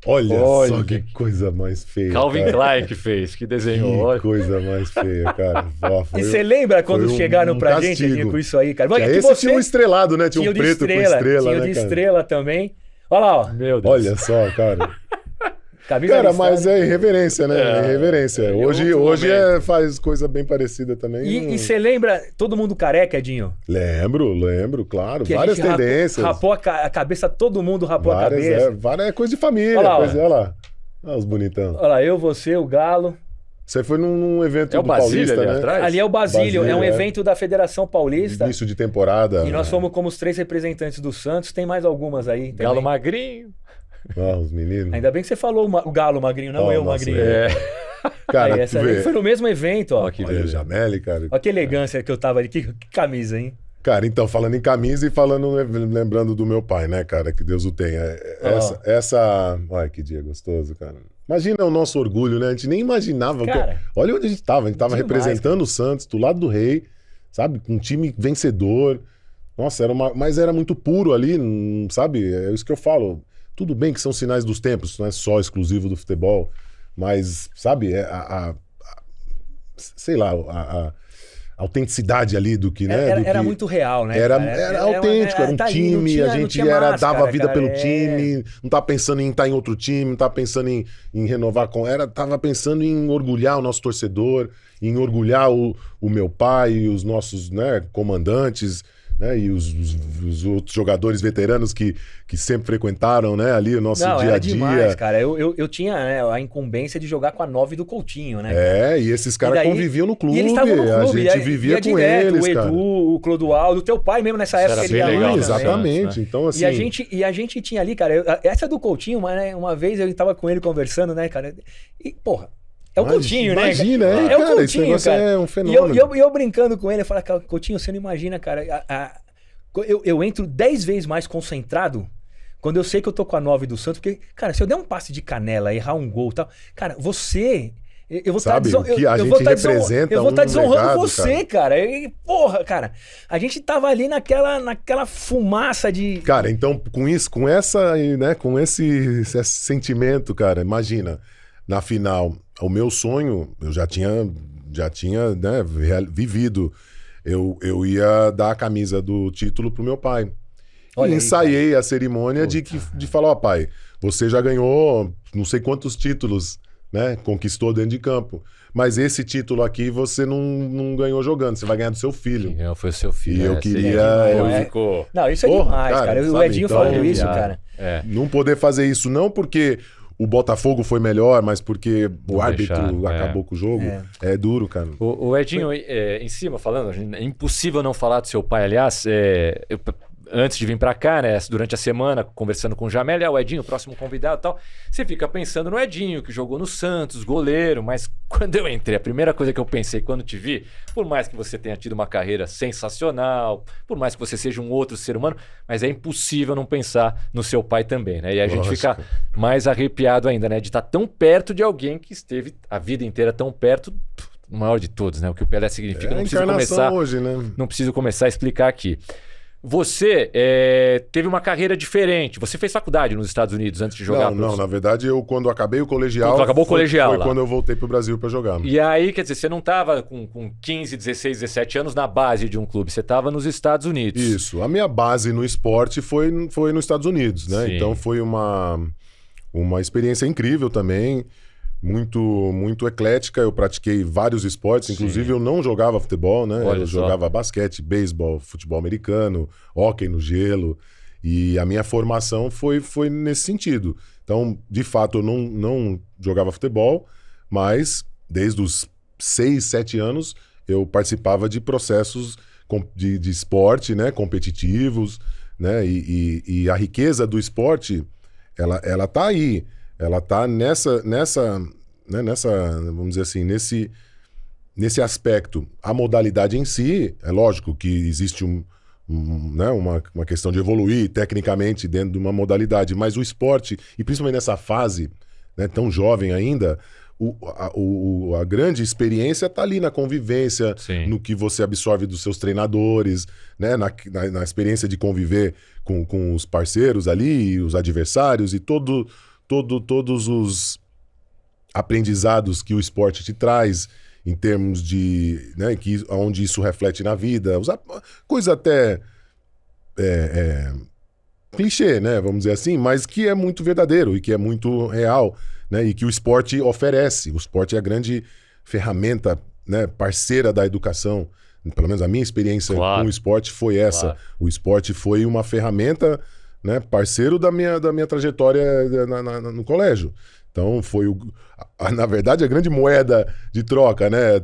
Olha Olha só que coisa mais feia, Calvin cara. Klein que fez, que desenhou. Olha. Que coisa mais feia, cara. Ó, E você lembra quando foi chegaram pra gente, castigo. Edinho, com isso aí, cara? Que É que esse tinha um estrelado, né? Tinha tinha um o de preto estrela, com estrela, tinha o né, de cara? estrela também. Olha lá, ó. Meu Deus. Olha só, cara. Camisa Cara, listrada. mas é irreverência, né? É irreverência. é Hoje outro faz coisa bem parecida também. E você lembra todo mundo careca, Edinho? Lembro, claro. Que a Várias gente tendências. rapou a cabeça, todo mundo rapou a várias, cabeça. várias coisa de família. Olha lá, Olha lá. Olha os bonitão. Olha lá, eu, você, o Galo. Você foi num evento É o do Basílio Paulista, ali né? atrás? Ali é o Basílio, Basílio, é um é. evento da Federação Paulista. Início de temporada. E nós fomos como os 3 representantes do Santos. Tem mais algumas aí também. Galo magrinho. Ah, os meninos. Ainda bem que você falou o Galo magrinho, não Oh, eu nossa, magrinho. É. Cara, Aí, tu essa vê. aí foi no mesmo evento, ó. Ó, que Olha o beleza. Jameli, cara. Olha que elegância que eu tava ali. Que camisa, hein? Cara, então, falando em camisa e lembrando do meu pai, né, cara? Que Deus o tenha. Olha que dia gostoso, cara. Imagina o nosso orgulho, né? A gente nem imaginava. Cara, Olha onde a gente tava. A gente tava demais, representando o Santos, do lado do Rei, sabe? Com um time vencedor. Nossa, mas era muito puro ali, sabe? É isso que eu falo. Tudo bem que são sinais dos tempos, não é só exclusivo do futebol. Mas, sabe, sei lá, a autenticidade ali do que, né? era muito real, né? Era, cara? era autêntico, era um tá ali, time, não tinha- a não gente tinha máscara, dava vida cara, pelo time, não tá pensando em estar em outro time, não tá pensando em renovar tava pensando em orgulhar o nosso torcedor, em orgulhar o meu pai e os nossos, né, comandantes, né, e os outros jogadores veteranos que sempre frequentaram, né, ali o nosso Não, dia era a dia. demais, cara. Eu tinha, né, a incumbência de jogar com a 9 do Coutinho, né? E esses caras conviviam no clube, E eles estavam no clube, a gente vivia ia com direto, eles, o Edu, cara. o Clodoaldo, o teu pai mesmo nessa época era ele bem ia lá legal, também. Exatamente, né? então assim... E a gente tinha ali, cara, essa do Coutinho, uma vez eu tava com ele conversando, né, cara, e porra, é o Coutinho, né? Imagina, cara? é, o cara, esse Coutinho, negócio cara. é um fenômeno. E eu brincando com ele, eu falei, cara, Coutinho, você não imagina, cara, eu entro 10 vezes mais concentrado quando eu sei que eu tô com a 9 do Santos, porque, cara, se eu der um passe de canela, errar um gol e tal, cara, você... Eu vou estar Sabe, o que a gente representa eu vou estar um desonrando legado, você, cara. Porra, cara, a gente tava ali naquela fumaça de... Cara, então com isso, com essa, né, com esse sentimento, cara, imagina, na final, o meu sonho, eu já tinha, né, vivido. Eu ia dar a camisa do título pro meu pai. Olha e aí, ensaiei a cerimônia de falar, ó, pai, você já ganhou não sei quantos títulos, né? Conquistou dentro de campo. Mas esse título aqui você não ganhou jogando, você vai ganhar do seu filho. Quem ganhou foi o seu filho. E eu né? queria- Você eu- ficou... Não, isso é Porra, demais, cara, cara. O sabe, Edinho então, falando isso, viado. cara. É. Não poder fazer isso não porque o Botafogo foi melhor, mas porque o Não árbitro deixaram, acabou com o jogo. É duro, cara. O Edinho, em cima, falando, é impossível não falar do seu pai, aliás, antes de vir pra cá, né, durante a semana, conversando com o Jamel, o Edinho, o próximo convidado e tal, você fica pensando no Edinho, que jogou no Santos, goleiro, mas quando eu entrei, a primeira coisa que eu pensei quando te vi, por mais que você tenha tido uma carreira sensacional, por mais que você seja um outro ser humano, mas é impossível não pensar no seu pai também, né? E a gente fica mais arrepiado ainda, né, de estar tão perto de alguém que esteve a vida inteira tão perto, o maior de todos, né? O que o Pelé significa, É a não preciso encarnação começar... hoje, né? Não preciso começar a explicar aqui. Você teve uma carreira diferente. Você fez faculdade nos Estados Unidos antes de jogar? Não, na verdade, quando acabei o colegial... Quando acabou o colegial foi lá. quando eu voltei pro Brasil pra jogar. E aí, quer dizer, você não estava com 15, 16, 17 anos na base de um clube. Você estava nos Estados Unidos. Isso. A minha base no esporte foi nos Estados Unidos, né? Sim. Então foi uma experiência incrível também. muito eclética. Eu pratiquei vários esportes, inclusive eu não jogava futebol, né? Olha eu só. jogava basquete, beisebol, futebol americano, hóquei no gelo. E a minha formação foi nesse sentido. Então, de fato, eu não jogava futebol, mas desde os 6, 7 anos eu participava de processos de esporte, né? Competitivos, né? E a riqueza do esporte, ela tá aí. Ela tá nessa, vamos dizer assim, nesse aspecto. A modalidade em si, é lógico que existe né, uma questão de evoluir tecnicamente dentro de uma modalidade, mas o esporte, e principalmente nessa fase, né, tão jovem ainda, a grande experiência está ali na convivência, Sim. no que você absorve dos seus treinadores, né, na experiência de conviver com os parceiros ali, os adversários e todos os aprendizados que o esporte te traz em termos de, né, onde isso reflete na vida, coisa até clichê, né, vamos dizer assim, mas que é muito verdadeiro e que é muito real, né, e que o esporte oferece. O esporte é a grande ferramenta, né, parceira da educação. Pelo menos a minha experiência Claro. com o esporte foi essa. Claro. O esporte foi uma ferramenta, né, parceiro da minha trajetória no colégio. Então foi, na verdade, a grande moeda de troca, né?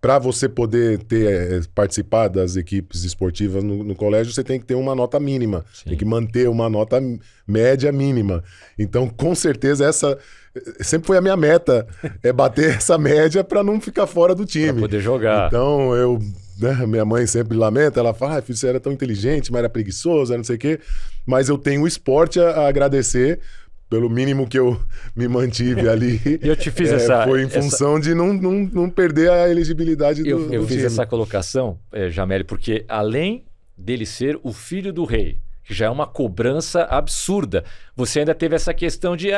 Para você poder participar das equipes esportivas no colégio, você tem que ter uma nota mínima. Sim. Tem que manter uma nota média mínima. Então, com certeza, essa sempre foi a minha meta, bater essa média para não ficar fora do time. Pra poder jogar. Então, né, minha mãe sempre lamenta, ela fala, filho, você era tão inteligente, mas era preguiçoso, não sei o quê. Mas eu tenho o esporte a agradecer pelo mínimo que eu me mantive ali. E eu te fiz foi em função de não perder a elegibilidade do Eu fiz time. essa colocação, Jameli, porque além dele ser o filho do rei, que já é uma cobrança absurda, você ainda teve essa questão de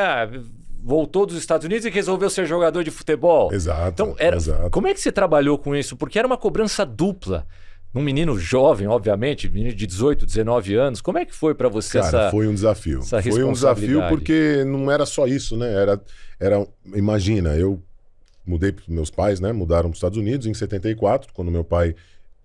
voltou dos Estados Unidos e resolveu ser jogador de futebol. Exato. Então, exato. Como é que você trabalhou com isso? Porque era uma cobrança dupla. Um menino jovem, obviamente, menino de 18, 19 anos. Como é que foi para você Cara, foi um desafio. Foi um desafio porque não era só isso, né? Imagina, eu mudei para meus pais, né? Mudaram para os Estados Unidos em 74, quando meu pai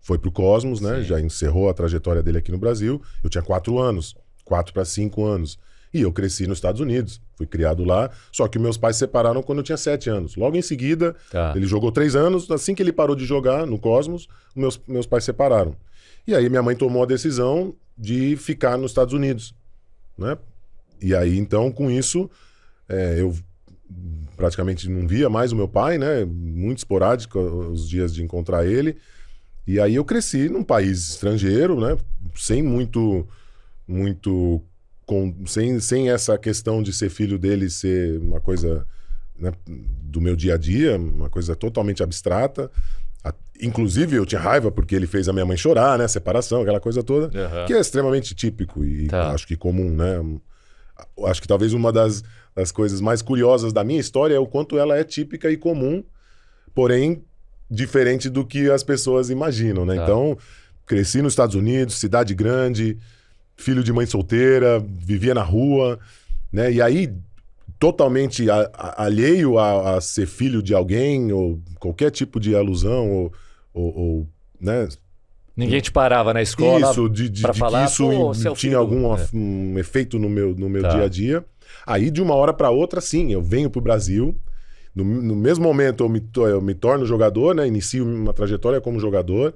foi para o Cosmos, né? Já encerrou a trajetória dele aqui no Brasil. Eu tinha 4 anos, 4 para 5 anos. E eu cresci nos Estados Unidos, fui criado lá, só que meus pais se separaram quando eu tinha 7 anos. Logo em seguida, ele jogou 3 anos, assim que ele parou de jogar no Cosmos, meus pais se separaram. E aí minha mãe tomou a decisão de ficar nos Estados Unidos, né? E aí, então, com isso, eu praticamente não via mais o meu pai, né? Muito esporádico os dias de encontrar ele. E aí eu cresci num país estrangeiro, né? Sem sem essa questão de ser filho dele ser uma coisa, né, do meu dia a dia, uma coisa totalmente abstrata. Inclusive, eu tinha raiva porque ele fez a minha mãe chorar, né? Separação, aquela coisa toda, que é extremamente típico e acho que comum, né? Acho que talvez uma das coisas mais curiosas da minha história é o quanto ela é típica e comum, porém diferente do que as pessoas imaginam, né? Então, cresci nos Estados Unidos, cidade grande, filho de mãe solteira, vivia na rua, né? E aí, totalmente alheio a ser filho de alguém, ou qualquer tipo de alusão, ou né? Ninguém te parava na escola para falar, que isso tinha algum um efeito no meu dia a dia. Aí, de uma hora para outra, sim, eu venho pro Brasil. No mesmo momento, eu me torno jogador, né? Inicio uma trajetória como jogador.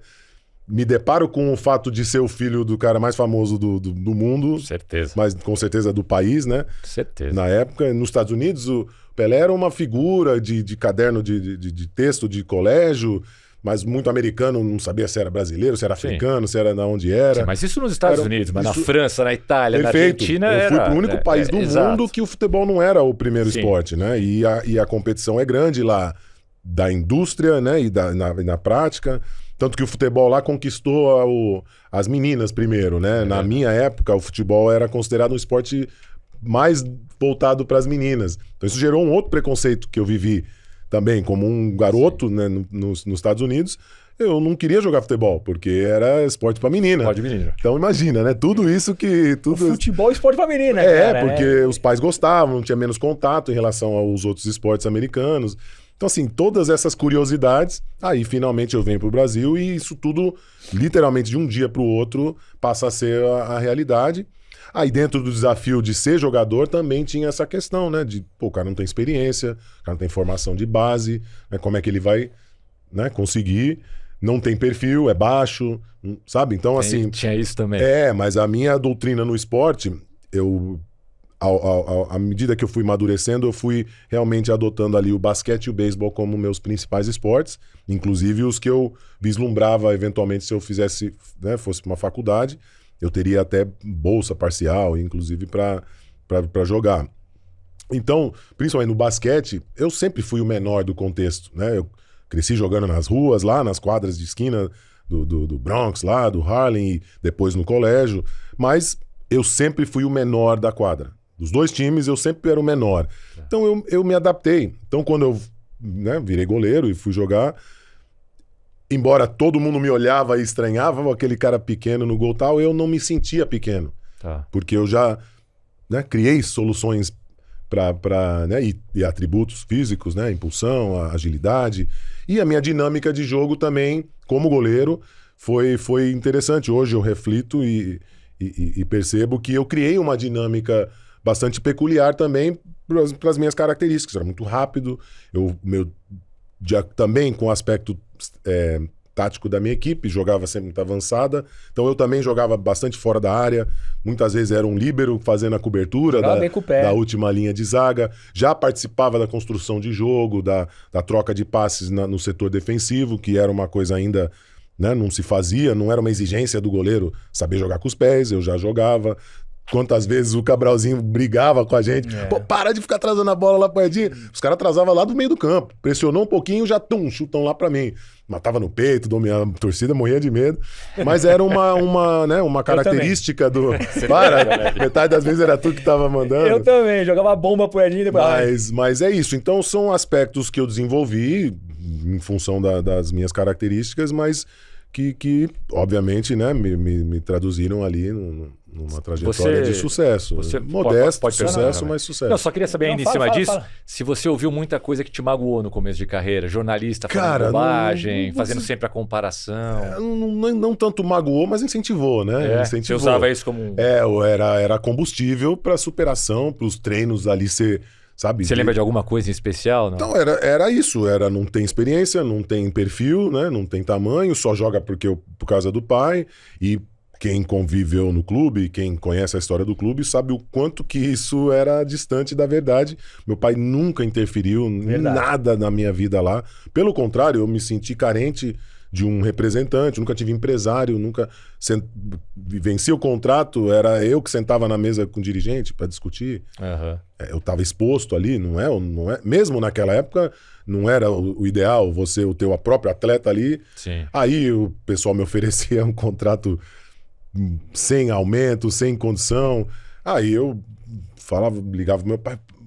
Me deparo com o fato de ser o filho do cara mais famoso do mundo. Certeza. Mas com certeza do país, né? Certeza. Na época, nos Estados Unidos, o Pelé era uma figura de caderno de texto de colégio, mas muito americano, não sabia se era brasileiro, se era africano, se era de onde era. Sim, mas isso nos Estados Unidos, mas na França, na Itália, Perfeito. Na Argentina eu fui pro único país do mundo que o futebol não era o primeiro esporte, né? E a competição é grande lá, da indústria, né? E na prática. Tanto que o futebol lá conquistou as meninas primeiro, né? Na minha época, o futebol era considerado um esporte mais voltado para as meninas. Então isso gerou um outro preconceito que eu vivi também, como um garoto, né, nos Estados Unidos. eu não queria jogar futebol, porque era esporte pra menina. Pode menino. Então imagina, né? Tudo isso que... O futebol é esporte pra menina, cara. Porque os pais gostavam, tinha menos contato em relação aos outros esportes americanos. Então, assim, todas essas curiosidades, aí finalmente eu venho pro Brasil e isso tudo, literalmente de um dia pro outro, passa a ser a realidade. Aí dentro do desafio de ser jogador também tinha essa questão, né? De, pô, o cara não tem experiência, o cara não tem formação de base, né? Como é que ele vai, né, conseguir... Não tem perfil, é baixo, sabe? Então, assim... Tinha isso também. Mas a minha doutrina no esporte, à medida que eu fui amadurecendo, eu fui realmente adotando ali o basquete e o beisebol como meus principais esportes, inclusive os que eu vislumbrava eventualmente se eu fizesse, né, fosse para uma faculdade, eu teria até bolsa parcial, inclusive para jogar. Então, principalmente no basquete, eu sempre fui o menor do contexto, né? Eu cresci jogando nas ruas, lá nas quadras de esquina do Bronx, lá do Harlem, e depois no colégio. Mas eu sempre fui o menor da quadra. Dos dois times, eu sempre era o menor. Então eu me adaptei. Então quando eu, né, virei goleiro e fui jogar, embora todo mundo me olhava e estranhava, aquele cara pequeno no gol tal, eu não me sentia pequeno. Porque eu já, né, criei soluções né, e atributos físicos, né, impulsão, agilidade, e a minha dinâmica de jogo também, como goleiro, foi interessante. Hoje eu reflito e percebo que eu criei uma dinâmica bastante peculiar também para as minhas características. Era muito rápido, também com o aspecto tático da minha equipe, jogava sempre muito avançada, então eu também jogava bastante fora da área, muitas vezes era um líbero fazendo a cobertura da última linha de zaga, já participava da construção de jogo, da troca de passes no setor defensivo, que era uma coisa ainda, né, não se fazia, não era uma exigência do goleiro saber jogar com os pés, eu já jogava. Quantas vezes o Cabralzinho brigava com a gente. Pô, para de ficar atrasando a bola lá pra Edinho. Os caras atrasavam lá do meio do campo. Pressionou um pouquinho, já chutam lá pra mim. Matava no peito, a torcida morria de medo. Mas era uma característica do... metade das vezes era tu que tava mandando. Eu também, jogava bomba pro Edinho depois. Mas é isso. Então são aspectos que eu desenvolvi em função das minhas características, mas que obviamente, né, me traduziram ali numa trajetória de sucesso. Modesto, pode sucesso, mas sucesso. Eu só queria saber ainda em cima disso, se você ouviu muita coisa que te magoou no começo de carreira, jornalista falando bobagem, fazendo sempre a comparação. Não tanto magoou, mas incentivou, né? Você usava isso como... Era combustível para superação, para os treinos ali ser... Sabe, você lembra de alguma coisa em especial? Não? Então, era isso. Não tem experiência, não tem perfil, né? Não tem tamanho, só joga por causa do pai. E quem conviveu no clube, quem conhece a história do clube, sabe o quanto que isso era distante da verdade. Meu pai nunca interferiu em nada na minha vida lá. Pelo contrário, eu me senti carente de um representante, nunca tive empresário, nunca venci o contrato, era eu que sentava na mesa com o dirigente para discutir. Eu estava exposto ali, não é? Mesmo naquela época, não era o ideal você o teu próprio atleta ali. Sim. Aí o pessoal me oferecia um contrato sem aumento, sem condição. Aí eu ligava pro meu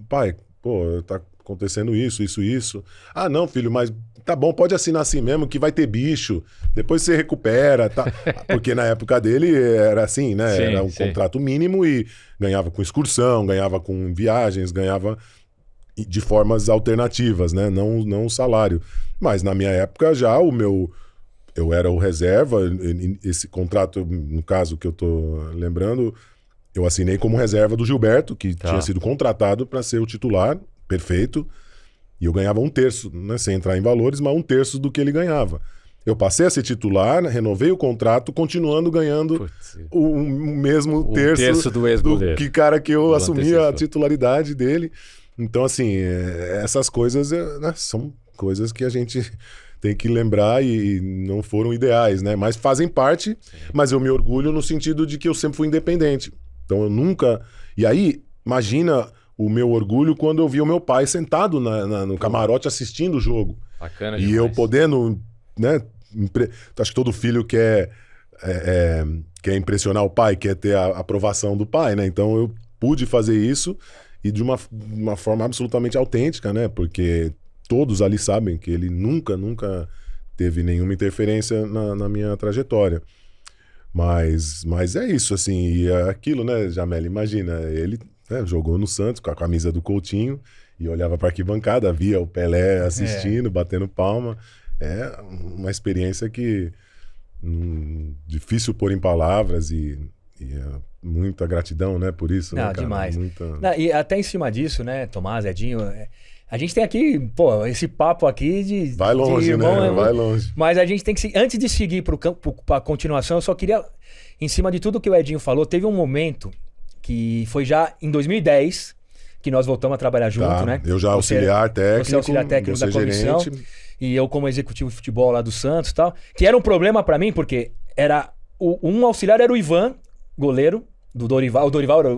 pai, pô, tá acontecendo isso. Ah, não, filho, mas tá bom, pode assinar assim mesmo, que vai ter bicho, depois você recupera, tá? Porque na época dele era assim, né? Era um contrato mínimo e ganhava com excursão, ganhava com viagens, ganhava de formas alternativas, né? Não o salário. Mas na minha época já eu era o reserva, esse contrato, no caso que eu tô lembrando, eu assinei como reserva do Gilberto, que tinha sido contratado para ser o titular, perfeito. E eu ganhava 1/3, né, sem entrar em valores, mas 1/3 do que ele ganhava. Eu passei a ser titular, renovei o contrato, continuando ganhando o mesmo terço do ex-goleiro. Que eu assumia a titularidade dele. Então, assim, essas coisas, né, são coisas que a gente tem que lembrar e não foram ideais, né? Mas fazem parte, mas eu me orgulho no sentido de que eu sempre fui independente. Então eu nunca... E aí, imagina... o meu orgulho quando eu vi o meu pai sentado no camarote assistindo o jogo. Bacana demais. E eu podendo, né? Acho que todo filho quer impressionar o pai, quer ter a aprovação do pai, né? Então eu pude fazer isso e de uma forma absolutamente autêntica, né? Porque todos ali sabem que ele nunca teve nenhuma interferência na minha trajetória. Mas é isso, assim, e é aquilo, né, Jamel? Imagina, ele jogou no Santos com a camisa do Coutinho e olhava para a arquibancada, via o Pelé assistindo, batendo palma. É uma experiência que difícil pôr em palavras e muita gratidão, né, por isso. Não, né, cara? Demais. E até em cima disso, né, Tomás, Edinho, a gente tem aqui, pô, esse papo aqui de... Vai longe, irmão, né? Vai longe. Mas a gente tem que... Antes de seguir para a continuação, eu só queria, em cima de tudo que o Edinho falou, teve um momento que foi já em 2010, que nós voltamos a trabalhar junto, né? Eu já auxiliar técnico, você auxiliar técnico da comissão, gerente. E eu como executivo de futebol lá do Santos e tal, que era um problema para mim, porque era um auxiliar era o Ivan, goleiro do Dorival. O Dorival era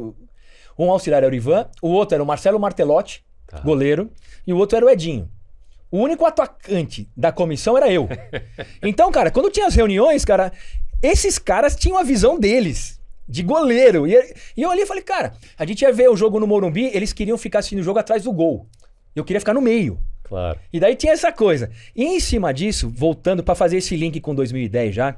um auxiliar era o Ivan, o outro era o Marcelo Martelotti, goleiro, e o outro era o Edinho. O único atacante da comissão era eu. Então, cara, quando tinha as reuniões, cara, esses caras tinham a visão deles, de goleiro. E eu ali falei, cara, a gente ia ver o jogo no Morumbi, eles queriam ficar assistindo o jogo atrás do gol. Eu queria ficar no meio. Claro. E daí tinha essa coisa. E em cima disso, voltando para fazer esse link com 2010 já...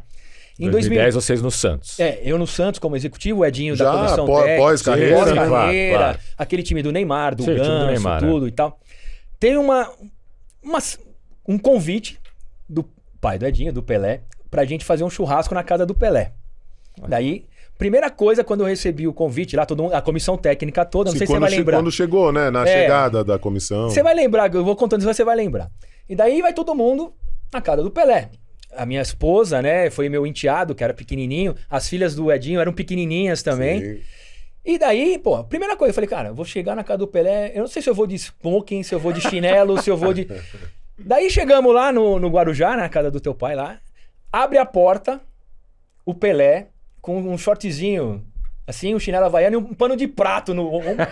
Em 2010 vocês no Santos. Eu no Santos como executivo, o Edinho já, da comissão técnica. Pós-carreira. Pós-carreira, Claro. aquele time do Neymar, do Sim, Ganso, time do Neymar, tudo e tal. Teve um convite do pai do Edinho, do Pelé, pra gente fazer um churrasco na casa do Pelé. Daí, primeira coisa, quando eu recebi o convite lá, a comissão técnica toda, não sei se você vai lembrar. Quando chegou, né? Na chegada da comissão. Você vai lembrar, eu vou contando isso, você vai lembrar. E daí vai todo mundo na casa do Pelé. A minha esposa, né, foi meu enteado, que era pequenininho. As filhas do Edinho eram pequenininhas também. Sim. E daí, pô, primeira coisa, eu falei, cara, eu vou chegar na casa do Pelé, eu não sei se eu vou de smoking, se eu vou de chinelo, se eu vou de... Daí chegamos lá no Guarujá, na casa do teu pai lá, abre a porta, o Pelé, com um shortzinho, assim, um chinelo havaiano e um pano de prato no ombro.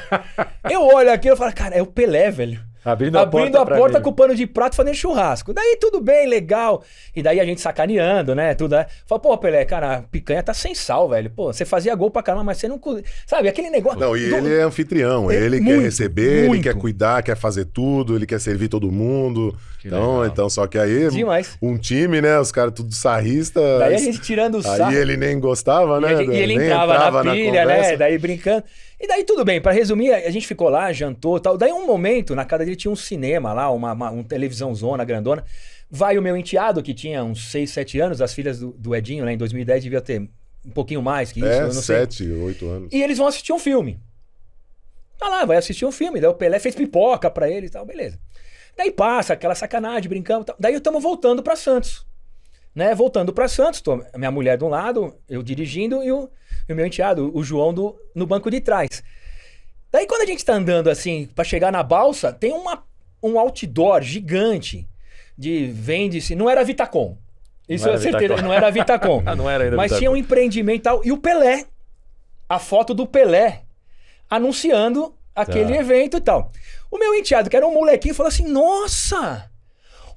Eu olho aqui e falo, cara, é o Pelé, velho. Abrindo a porta com o pano de prato fazendo churrasco. Daí tudo bem, legal. E daí a gente sacaneando, né? Tudo. Fala, pô, Pelé, cara, a picanha tá sem sal, velho. Pô, você fazia gol pra caramba, mas você não... Sabe, aquele negócio... Não, e ele é anfitrião. Ele quer receber, ele quer cuidar, quer fazer tudo, ele quer servir todo mundo. Então, só que aí... Demais. Um time, né? Os caras tudo sarrista. Daí a gente tirando o sarro. Aí ele nem gostava, né? E ele entrava na pilha, né? Daí brincando... E daí tudo bem, pra resumir, a gente ficou lá, jantou e tal. Daí um momento, na casa dele tinha um cinema lá, uma televisão zona grandona. Vai o meu enteado, que tinha uns 6, 7 anos, as filhas do Edinho, né? Em 2010 devia ter um pouquinho mais que isso, eu não sei. 7, 8 anos. E eles vão assistir um filme. Tá lá, vai assistir um filme. Daí o Pelé fez pipoca pra ele e tal, beleza. Daí passa aquela sacanagem, brincamos e tal. Daí estamos voltando pra Santos. Né? Voltando pra Santos, a minha mulher de um lado, eu dirigindo e o meu enteado, o João, no banco de trás. Daí quando a gente tá andando assim, pra chegar na balsa, tem um outdoor gigante de vende-se, não era Vitacom. Isso eu certeza, não era Vitacom. Não era ainda mas Vitacom. tinha um empreendimento e tal. E o Pelé, a foto do Pelé, anunciando aquele evento e tal. O meu enteado, que era um molequinho, falou assim, nossa...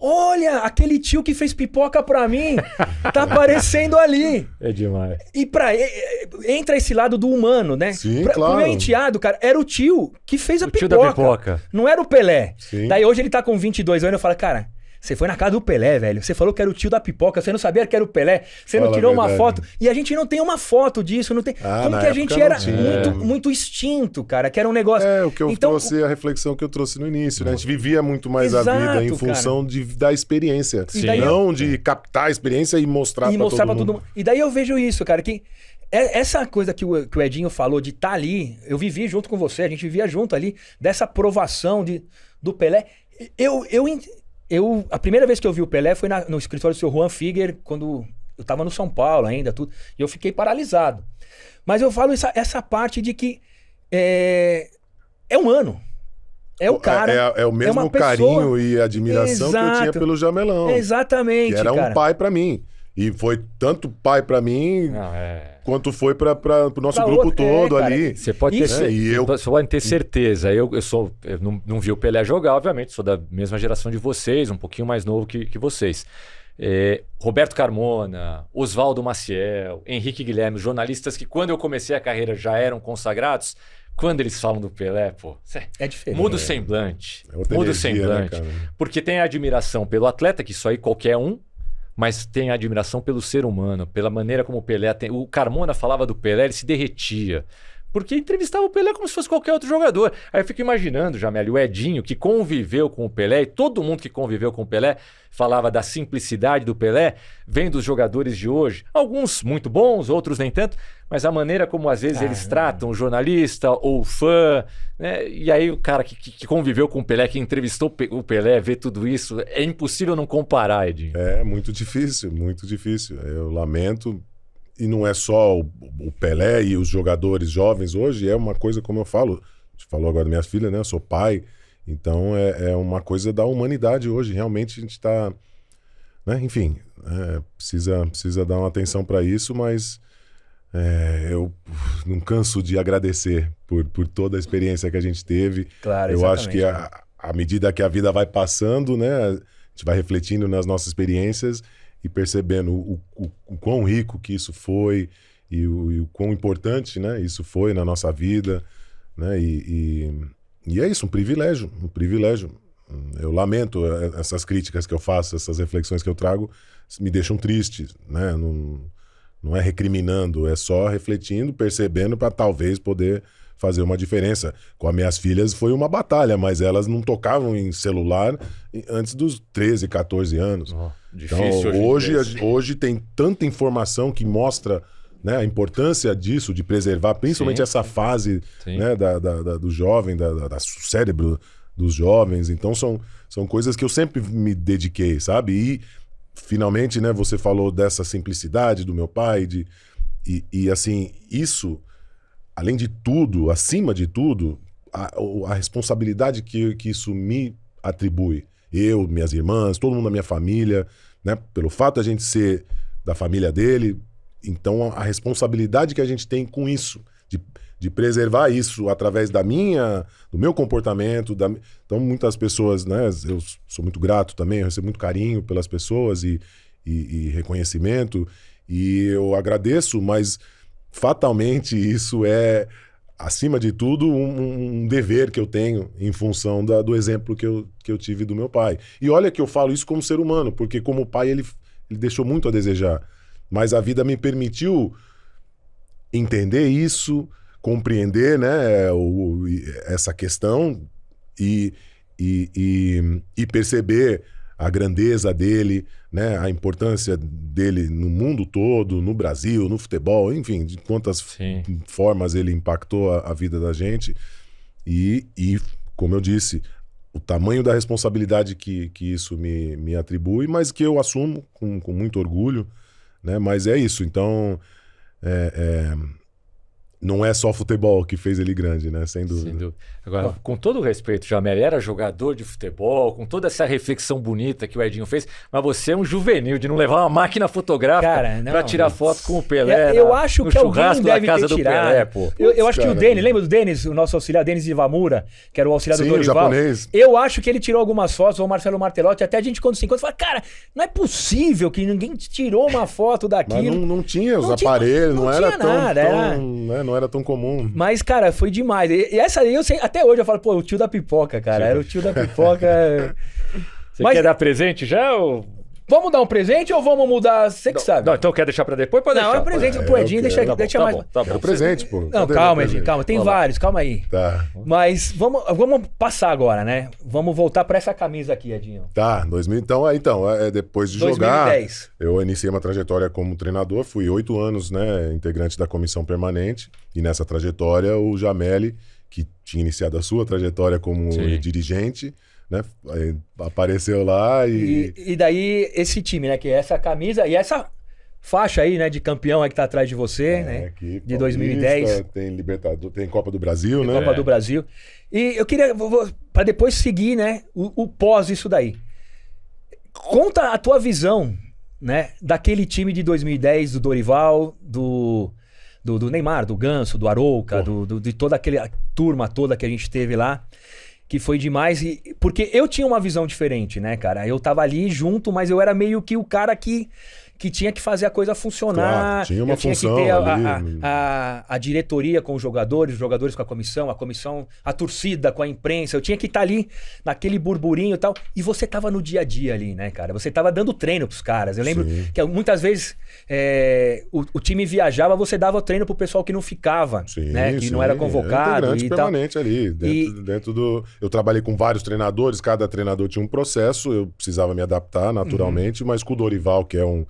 Olha, aquele tio que fez pipoca pra mim, tá aparecendo ali. É demais. E entra esse lado do humano, né? Sim, Pro claro. meu enteado, cara, era o tio que fez a pipoca. Tio da pipoca. Não era o Pelé. Sim. Daí hoje ele tá com 22 anos, eu falo, cara... Você foi na casa do Pelé, velho. Você falou que era o tio da pipoca. Você não sabia que era o Pelé. Você não tirou uma foto. E a gente não tem uma foto disso. Não tem... Como que a gente era muito extinto, cara. Que era um negócio... O que eu trouxe, a reflexão que eu trouxe no início, né? A gente vivia muito mais a vida em função da experiência. Não de captar a experiência e mostrar pra todo mundo. E daí eu vejo isso, cara, que... Essa coisa que o Edinho falou de estar ali, eu vivi junto com você, a gente vivia junto ali, dessa aprovação do Pelé. A primeira vez que eu vi o Pelé foi no escritório do seu Juan Figuer, quando eu tava no São Paulo ainda, tudo, e eu fiquei paralisado. Mas eu falo essa parte de que é humano. É o cara. É o mesmo carinho e admiração que eu tinha pelo Jamelão. Exatamente, que era um pai pra mim. E foi tanto pai pra mim, quanto foi pro nosso grupo todo ali. Você pode ter certeza. Eu não vi o Pelé jogar, obviamente. Sou da mesma geração de vocês, um pouquinho mais novo que vocês. Roberto Carmona, Oswaldo Maciel, Henrique Guilherme, jornalistas que quando eu comecei a carreira já eram consagrados. Quando eles falam do Pelé, pô, é diferente. Muda o semblante. Muda o semblante. Né, porque tem a admiração pelo atleta, que isso aí qualquer um. mas tem admiração pelo ser humano, pela maneira como o Pelé... O Carmona falava do Pelé, ele se derretia. Porque entrevistava o Pelé como se fosse qualquer outro jogador. Aí eu fico imaginando, Jamel, o Edinho, que conviveu com o Pelé, e todo mundo que conviveu com o Pelé falava da simplicidade do Pelé, vem dos jogadores de hoje. Alguns muito bons, outros nem tanto, mas a maneira como às vezes eles tratam o jornalista ou o fã, né? E aí o cara que conviveu com o Pelé, que entrevistou o Pelé, vê tudo isso, é impossível não comparar, Edinho. É muito difícil, muito difícil. Eu lamento. E não é só o Pelé e os jogadores jovens hoje, é uma coisa, como eu falo, você falou agora da minha filha, né? Eu sou pai, então é uma coisa da humanidade hoje. Realmente a gente está... Né? Enfim, precisa dar uma atenção para isso, mas eu não canso de agradecer por toda a experiência que a gente teve. Claro, eu acho que né? à medida que a vida vai passando, né? A gente vai refletindo nas nossas experiências e percebendo o quão rico que isso foi e o quão importante, né, isso foi na nossa vida, né, e é isso, um privilégio. Eu lamento essas críticas que eu faço, essas reflexões que eu trago, me deixam triste, né, não é recriminando, é só refletindo, percebendo para talvez poder fazer uma diferença. Com as minhas filhas foi uma batalha, mas elas não tocavam em celular antes dos 13, 14 anos. Difícil então, hoje tem tanta informação que mostra, né, a importância disso, de preservar, principalmente essa fase, né, do jovem, do cérebro dos jovens. Então são coisas que eu sempre me dediquei, sabe? E finalmente, né, você falou dessa simplicidade do meu pai, e assim, isso... Além de tudo, acima de tudo, a responsabilidade que isso me atribui. Eu, minhas irmãs, todo mundo da minha família, né? Pelo fato de a gente ser da família dele, então a responsabilidade que a gente tem com isso, de preservar isso através do meu comportamento. Então muitas pessoas, né? Eu sou muito grato também, eu recebo muito carinho pelas pessoas e reconhecimento, e eu agradeço, mas... Fatalmente, isso é, acima de tudo, um dever que eu tenho em função do exemplo que eu tive do meu pai. E olha que eu falo isso como ser humano, porque como pai ele deixou muito a desejar. Mas a vida me permitiu entender isso, compreender, né, essa questão e perceber a grandeza dele, né, a importância dele no mundo todo, no Brasil, no futebol, enfim, de quantas formas ele impactou a vida da gente. E, como eu disse, o tamanho da responsabilidade que isso me atribui, mas que eu assumo com muito orgulho, né? Mas é isso, então... Não é só futebol que fez ele grande, né? Sem dúvida. Agora, com todo o respeito, Jamel, ele era jogador de futebol, com toda essa reflexão bonita que o Edinho fez, mas você é um juvenil de não levar uma máquina fotográfica para tirar foto com o Pelé. Eu acho que alguém deve casa ter do tirado. Pelé, pô. Eu acho que o Denis, lembra do Denis, o nosso auxiliar, Denis Ivamura, que era o auxiliar do Dorival? O japonês. Eu acho que ele tirou algumas fotos, ou o Marcelo Martelotti, até a gente quando se encontra, fala, cara, não é possível que ninguém tirou uma foto daquilo. Mas não tinha os aparelhos, não era tinha nada, não era tão comum. Mas, cara, foi demais. E essa aí eu sei, até hoje eu falo, pô, o tio da pipoca, cara. Era o tio da pipoca. Você quer dar presente já? Ou... Vamos dar um presente ou vamos mudar? Você que sabe. Não, então quer deixar pra depois? Pode deixar. Não, é um presente pro Edinho, deixa mais. Tá bom. É o presente, pô. Não, calma, Edinho, calma. Tem vários, calma aí. Tá. Mas vamos passar agora, né? Vamos voltar pra essa camisa aqui, Edinho. Tá, 2000, então, depois de 2010. jogar, eu iniciei uma trajetória como treinador, fui 8 anos, né, integrante da comissão permanente, e nessa trajetória o Jamel, que tinha iniciado a sua trajetória como dirigente, né, apareceu lá e daí esse time, né, que é essa camisa e essa faixa aí, né, de campeão aí que tá atrás de você, né, aqui, de 2010. Tem Libertadores, tem Copa do Brasil, né? Copa do Brasil. E eu queria, para depois seguir, né, o pós isso daí. Conta a tua visão, né, daquele time de 2010, do Dorival, do Neymar, do Ganso, do Arouca, de toda aquela turma toda que a gente teve lá, que foi demais. Porque eu tinha uma visão diferente, né, cara? Eu tava ali junto, mas eu era meio que o cara que que tinha que fazer a coisa funcionar. Claro, tinha uma função que ter ali. a diretoria com os jogadores com a comissão, a torcida com a imprensa. Eu tinha que estar ali naquele burburinho e tal. E você tava no dia a dia ali, né, cara? Você tava dando treino pros caras. Eu lembro que muitas vezes o time viajava, você dava treino pro pessoal que não ficava, né? Que não era convocado e permanente tal. ali, dentro do... Eu trabalhei com vários treinadores, cada treinador tinha um processo, eu precisava me adaptar naturalmente, mas com o Dorival, que é um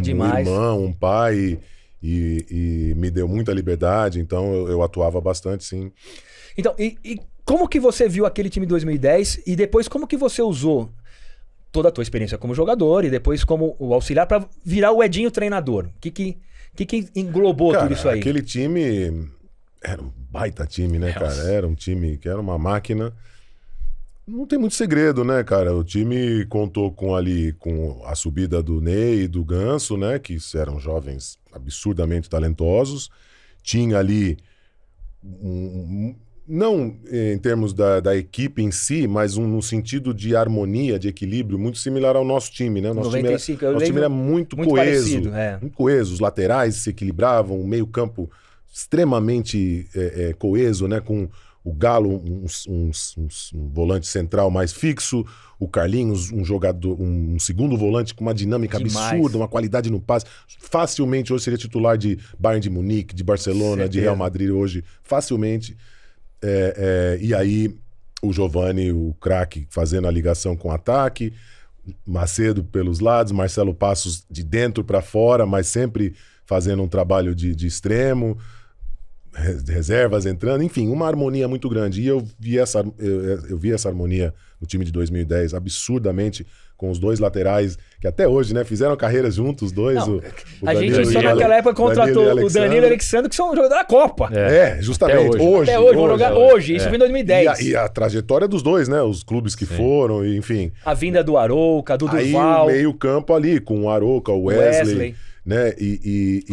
irmão, um pai, e me deu muita liberdade, então eu atuava bastante, sim. Então, e como que você viu aquele time de 2010 e depois como que você usou toda a tua experiência como jogador e depois como o auxiliar para virar o Edinho treinador? O que englobou tudo isso aí? Aquele time era um baita time, né, cara? Era um time que era uma máquina. Não tem muito segredo, né, cara? O time contou com a subida do Ney e do Ganso, né? Que eram jovens absurdamente talentosos. Tinha ali, não em termos da equipe em si, mas no sentido de harmonia, de equilíbrio, muito similar ao nosso time, né? Nosso 95, time era muito coeso. Parecido, muito coeso. Os laterais se equilibravam, o meio-campo extremamente coeso, né? Com o Galo, um volante central mais fixo, o Carlinhos, um jogador, um segundo volante com uma dinâmica absurda, uma qualidade no passe. Facilmente hoje seria titular de Bayern de Munique, de Barcelona, de Real Madrid hoje, facilmente. E aí o Giovani, o craque, fazendo a ligação com o ataque, Macedo pelos lados, Marcelo Passos de dentro para fora, mas sempre fazendo um trabalho de extremo, reservas entrando, enfim, uma harmonia muito grande. E eu vi essa harmonia no time de 2010 absurdamente, com os dois laterais, que até hoje, né, fizeram carreiras juntos, os dois. Não, a gente só naquela época contratou o Danilo e o Alexandre, que são jogadores da Copa. Justamente. Até hoje, vão jogar hoje. Isso foi em 2010. E a trajetória dos dois, né, os clubes que foram, enfim. A vinda do Arouca, do aí Durval. Aí o meio campo ali, com o Arouca, o Wesley. Né?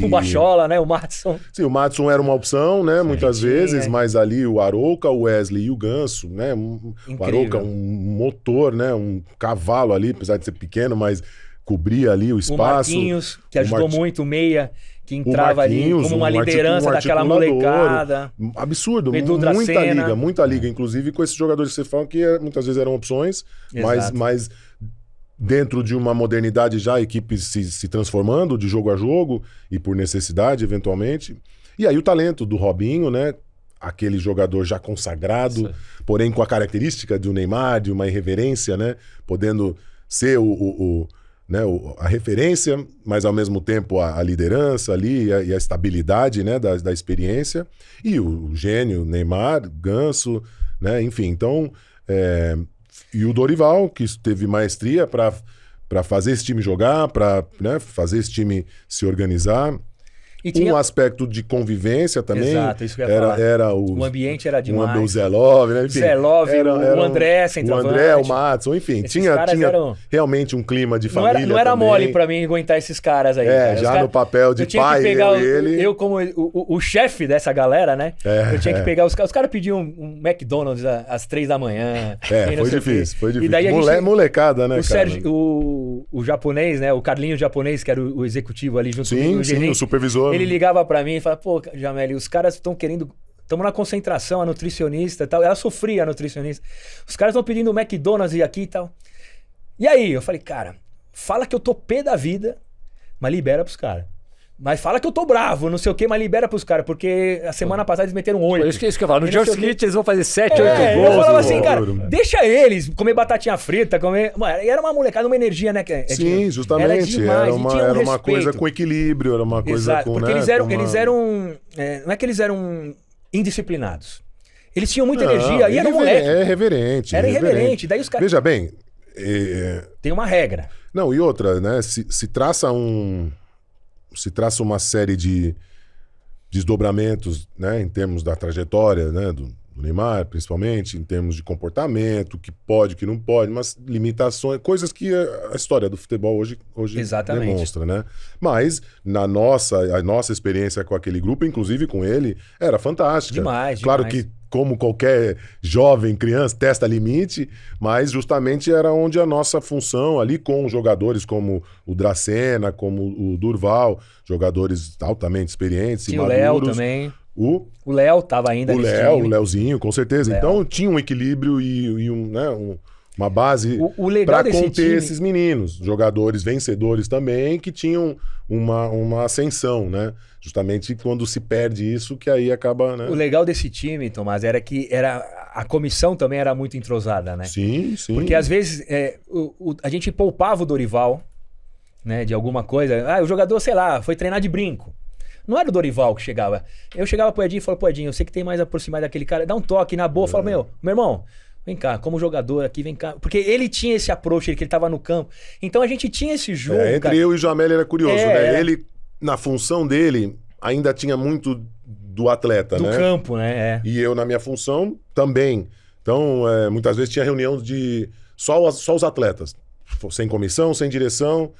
O Bachola, né? O Madson. Sim, o Madson era uma opção, né? Muitas vezes, mas ali o Arouca, o Wesley e o Ganso, né? O Arouca, um motor, né? Um cavalo ali, apesar de ser pequeno, mas cobria ali o espaço. O Marquinhos, que ajudou muito, o Meia, que entrava ali como uma liderança daquela molecada. Absurdo, muita liga. Inclusive com esses jogadores que você fala que muitas vezes eram opções, mas dentro de uma modernidade já, a equipe se transformando de jogo a jogo e por necessidade, eventualmente. E aí o talento do Robinho, né? Aquele jogador já consagrado, porém com a característica do Neymar, de uma irreverência, né? Podendo ser a referência, mas ao mesmo tempo a liderança ali e a estabilidade, né? da experiência. E o gênio, Neymar, Ganso, né? Enfim, então... E o Dorival, que teve maestria para fazer esse time jogar, para fazer esse time se organizar. E tinha um aspecto de convivência também. Exato, isso que eu ia falar. O ambiente era demais. O Zelov, né? Enfim, o André, centroavante. O André, o Madson, enfim. Tinha realmente um clima de família. Não era mole pra mim aguentar esses caras aí. No papel de pai, eu como o chefe dessa galera, né? Eu tinha que pegar os caras pediam um McDonald's às 3 da manhã. Foi difícil. E daí molecada, né, o japonês, né? O Carlinho japonês, que era o executivo ali junto comigo. Sim, o supervisor. Ele ligava pra mim e falava, pô, Jameli, os caras estão querendo... Estamos na concentração, a nutricionista e tal. Ela sofria, a nutricionista. Os caras estão pedindo o McDonald's e aqui e tal. E aí, eu falei, cara, fala que eu tô pé da vida, mas libera pros caras. Mas fala que eu tô bravo, não sei o quê, mas libera pros caras, porque a semana passada eles meteram 8. Isso que eu falo. No dia seguinte eles vão fazer 7, 8 gols. Eu falava assim, cara, deixa eles comer batatinha frita, comer... Mano, era uma molecada, uma energia, né? Sim, justamente. Era uma coisa com equilíbrio, era uma coisa com... Porque eles eram... não é que eles eram indisciplinados. Eles tinham muita energia e era um moleque. Era irreverente. Daí os caras... Veja bem... Tem uma regra. Não, e outra, né? Se traça uma série de desdobramentos, né, em termos da trajetória, né, do Neymar, principalmente, em termos de comportamento, que pode, que não pode, mas limitações, coisas que a história do futebol hoje demonstra, né? Mas a nossa experiência com aquele grupo, inclusive com ele, era fantástica. Demais. Claro que como qualquer jovem, criança, testa limite, mas justamente era onde a nossa função ali com jogadores como o Dracena, como o Durval, jogadores altamente experientes e maduros. O Léo também. O Léo tava ainda nesse time. O Léozinho, com certeza. Então tinha um equilíbrio e uma base para conter esses meninos. Jogadores vencedores também que tinham uma ascensão, né? Justamente quando se perde isso, que aí acaba, né? O legal desse time, Tomás, era que a comissão também era muito entrosada, né? Sim. Porque às vezes a gente poupava o Dorival, né, de alguma coisa. O jogador, sei lá, foi treinar de brinco. Não era o Dorival que chegava. Eu chegava pro Edinho e falava, Edinho, eu sei que tem mais a aproximar daquele cara. Dá um toque na boa. Fala, meu irmão, vem cá, como jogador aqui, vem cá. Porque ele tinha esse approach, que ele tava no campo. Então a gente tinha esse jogo. Entre eu e o Jamel era curioso, né? Ele, na função dele, ainda tinha muito do atleta, né? Do campo, né? E eu, na minha função, também. Então, muitas vezes tinha reunião de só os atletas. Sem comissão, sem direção,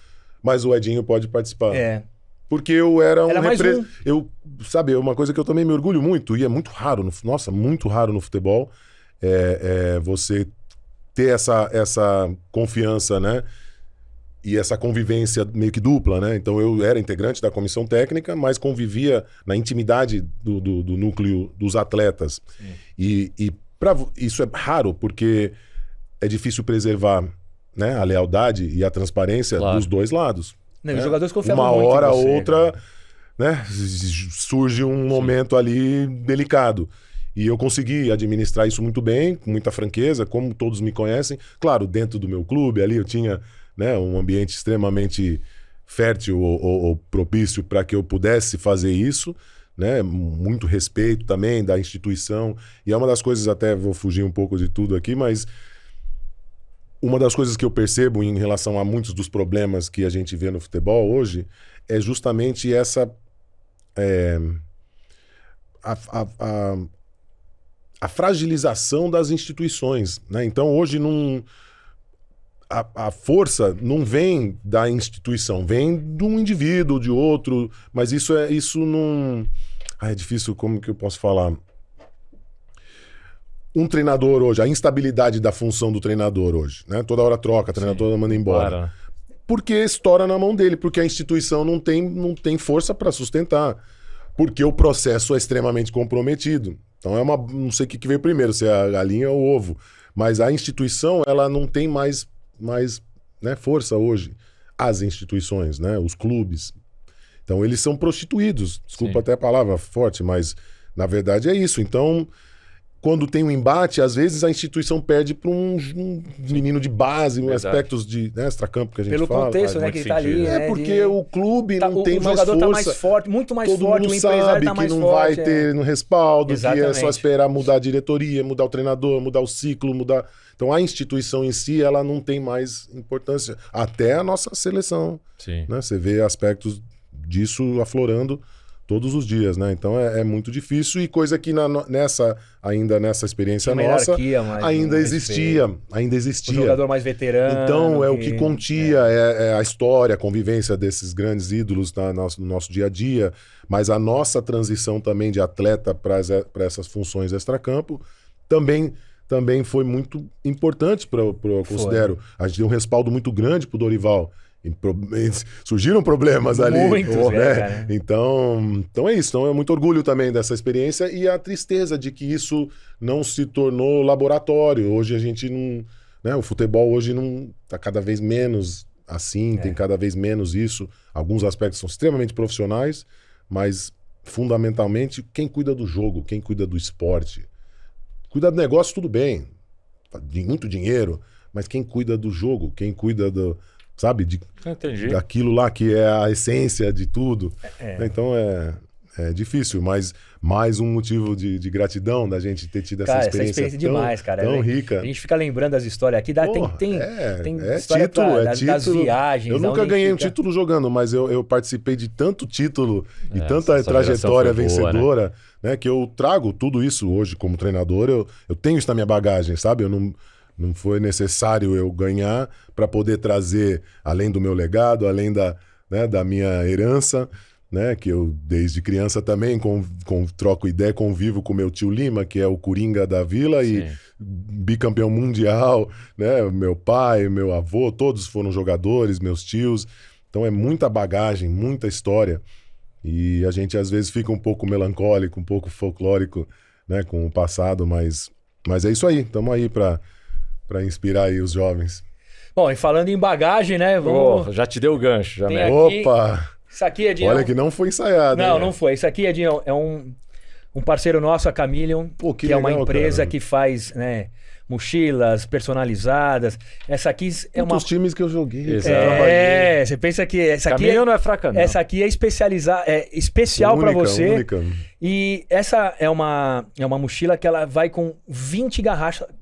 mas o Edinho pode participar. Porque eu era sabe, uma coisa que eu também me orgulho muito, e é muito raro, muito raro no futebol, você ter essa confiança, né? E essa convivência meio que dupla, né? Então eu era integrante da comissão técnica, mas convivia na intimidade do núcleo dos atletas. E isso é raro, porque é difícil preservar, né, a lealdade e a transparência dos dois lados. Não, os jogadores confiavam uma muito hora em você, outra, né, surge um momento ali delicado. E eu consegui administrar isso muito bem, com muita franqueza, como todos me conhecem. Claro, dentro do meu clube ali eu tinha, né, um ambiente extremamente fértil ou propício para que eu pudesse fazer isso, né? Muito respeito também da instituição. E é uma das coisas, até vou fugir um pouco de tudo aqui, mas uma das coisas que eu percebo em relação a muitos dos problemas que a gente vê no futebol hoje é justamente essa a fragilização das instituições, né? Então hoje a força não vem da instituição, vem de um indivíduo, de outro, mas isso não... é difícil, como que eu posso falar? Um treinador hoje, a instabilidade da função do treinador hoje, né? Toda hora troca, treinador manda embora. Claro. Porque estoura na mão dele, porque a instituição não tem força para sustentar, porque o processo é extremamente comprometido. Então não sei o que veio primeiro, se é a galinha ou o ovo, mas a instituição, ela não tem mais né, força hoje. As instituições, né? Os clubes. Então eles são prostituídos. Desculpa até a palavra forte, mas na verdade é isso. Então, quando tem um embate, às vezes a instituição perde para um menino de base, aspectos de extracampo que a gente fala. Pelo contexto, né, que ele tá ali. Porque o clube não tem mais força. O jogador tá mais forte, muito mais Todo forte, mundo o empresário tá mais forte. Todo mundo sabe que não vai ter no respaldo, que é só esperar mudar a diretoria, mudar o treinador, mudar o ciclo, mudar... Então a instituição em si, ela não tem mais importância. Até a nossa seleção. Sim. Né? Você vê aspectos disso aflorando todos os dias, né? Então é muito difícil, e coisa que nessa experiência nossa ainda existia. O jogador mais veterano. Então o que continha é a história, a convivência desses grandes ídolos no nosso dia a dia, mas a nossa transição também de atleta para essas funções extracampo também foi muito importante, eu considero. A gente deu um respaldo muito grande pro Dorival. Surgiram problemas ali. Muitos, né? Então é isso. Então é muito orgulho também dessa experiência, e a tristeza de que isso não se tornou laboratório. Hoje a gente não... Né? O futebol hoje não tá cada vez menos assim, tem cada vez menos isso. Alguns aspectos são extremamente profissionais, mas fundamentalmente quem cuida do jogo, quem cuida do esporte. Cuida do negócio, tudo bem. Muito dinheiro, mas quem cuida do jogo, quem cuida do... Sabe? Daquilo lá que é a essência de tudo. Então é difícil, mas mais um motivo de gratidão da gente ter tido essa experiência demais, cara. Tão rica. A gente fica lembrando as histórias aqui. Tem história título, das viagens. Eu nunca ganhei um título jogando, mas eu participei de tanto título e tanta trajetória vencedora, né, que eu trago tudo isso hoje como treinador. Eu tenho isso na minha bagagem, sabe? Eu não foi necessário eu ganhar para poder trazer, além do meu legado, além da minha herança, né? Que eu, desde criança também, troco ideia, convivo com meu tio Lima, que é o Coringa da Vila, Sim. e bicampeão mundial, né? Meu pai, meu avô, todos foram jogadores, meus tios. Então é muita bagagem, muita história. E a gente às vezes fica um pouco melancólico, um pouco folclórico, né? Com o passado, mas é isso aí. Estamos aí para inspirar aí os jovens. Bom, e falando em bagagem, né? Oh, já te deu o gancho, já Tem mesmo. aqui- Opa! Isso aqui, Edinho. Olha que não foi ensaiado. Não, hein? não foi. Isso aqui, Edinho, é um parceiro nosso, a Chameleon, Pô, que que é uma legal, empresa cara. que faz, né, mochilas personalizadas. Essa aqui é uma... Dos times que eu joguei. Exato. cara. Você pensa que essa aqui Caminho não é fraca, não. essa aqui é especial para Única, você. única. E essa é uma mochila que ela vai com 20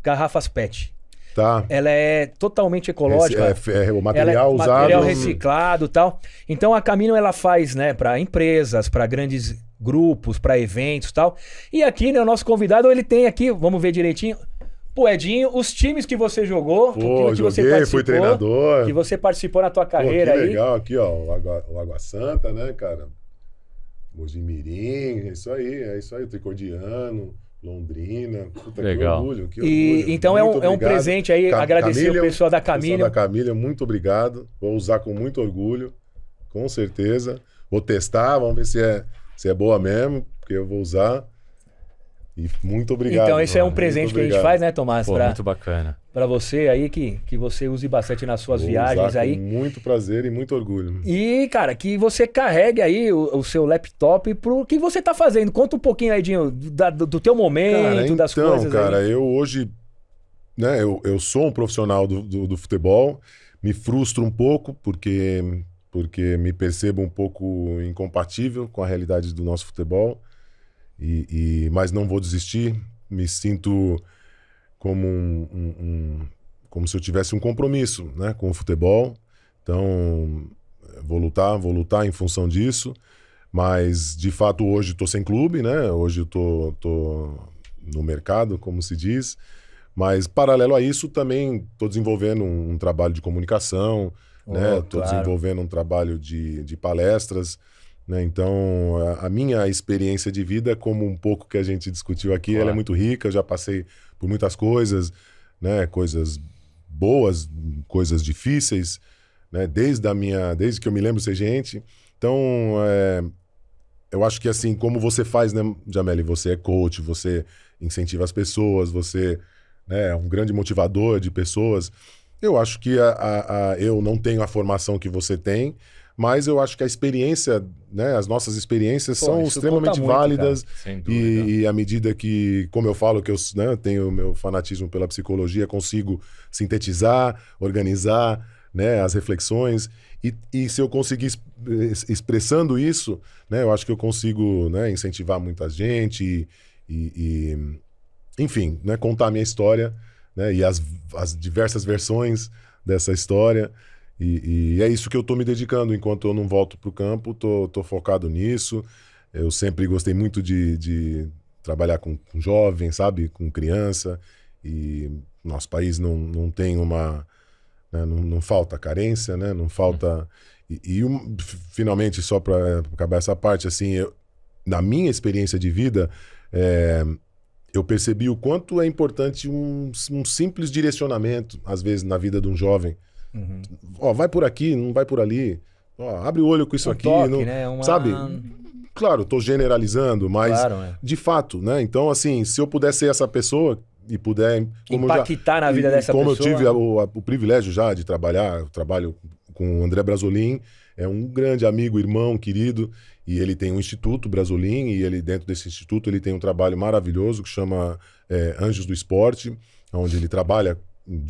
garrafas PET. Tá. Ela é totalmente ecológica. O material usado. Material reciclado e tal. Então a Camino ela faz, né, para empresas, para grandes grupos, para eventos e tal. E aqui, né, o nosso convidado, ele tem aqui, vamos ver direitinho. Pô, Edinho, os times que você jogou, Pô, que você joguei, participou, fui treinador. que você participou na tua Pô, carreira que aí. legal. Aqui, ó, o Água Santa, né, cara? Mojimirim, é isso aí. Tricordiano, Londrina. Puta, Legal. Que orgulho, que E orgulho. então é Muito um obrigado. presente aí, agradecer Chameleon, o pessoal da Camino. Pessoal da Camilleon, muito obrigado. Vou usar com muito orgulho, com certeza. Vou testar, vamos ver se é boa mesmo, porque eu vou usar. E muito obrigado. Então esse é um mano. presente Muito que a gente obrigado. faz, né, Tomás? Pô, muito bacana. Pra você aí, que você use bastante nas suas Vou viagens usar aí. com muito prazer e muito orgulho. E, cara, que você carregue aí o seu laptop pro que você tá fazendo. Conta um pouquinho aí, Dinho, do teu momento, das coisas cara, aí. eu hoje, né, eu sou um profissional do futebol, me frustro um pouco porque me percebo um pouco incompatível com a realidade do nosso futebol, mas não vou desistir, me sinto como como se eu tivesse um compromisso, né, com o futebol. Então, vou lutar em função disso. Mas, de fato, hoje estou sem clube, né? Hoje eu tô no mercado, como se diz. Mas, paralelo a isso, também estou desenvolvendo um trabalho de comunicação, né? Estou desenvolvendo um trabalho de palestras, né? Então, a minha experiência de vida, como um pouco que a gente discutiu aqui, ela é muito rica. Eu já passei por muitas coisas, né? Coisas boas, coisas difíceis, né? Desde que eu me lembro ser gente. Então, eu acho que assim, como você faz, né, Jameli? Você é coach, você incentiva as pessoas, você, né, é um grande motivador de pessoas. Eu acho que eu não tenho a formação que você tem, mas eu acho que a experiência, né, as nossas experiências são extremamente válidas. Sem dúvida. E à medida que, como eu falo, que eu, né, tenho o meu fanatismo pela psicologia, consigo sintetizar, organizar, né, as reflexões, e se eu conseguir expressando isso, né, eu acho que eu consigo, né, incentivar muita gente enfim, né, contar a minha história, né, e as diversas versões dessa história, e é isso que eu estou me dedicando. Enquanto eu não volto para o campo, tô focado nisso. Eu sempre gostei muito de trabalhar com jovem, sabe, com criança, e nosso país não tem uma... Né, não falta carência, né? Não falta... finalmente, só para acabar essa parte, assim, na minha experiência de vida, eu percebi o quanto é importante um simples direcionamento, às vezes, na vida de um jovem. Ó, vai por aqui, não vai por ali. Ó, abre o olho com isso aqui. Toque, não, né? Sabe? Claro, estou generalizando, mas de fato, né? Então, assim, se eu puder ser essa pessoa... e puder impactar na vida dessa como pessoa. Eu tive o privilégio já de trabalhar, eu trabalho com o André Brasolin, é um grande amigo, irmão, querido, e ele tem um Instituto Brasolin, e ele, dentro desse instituto, ele tem um trabalho maravilhoso que chama Anjos do Esporte, onde ele trabalha em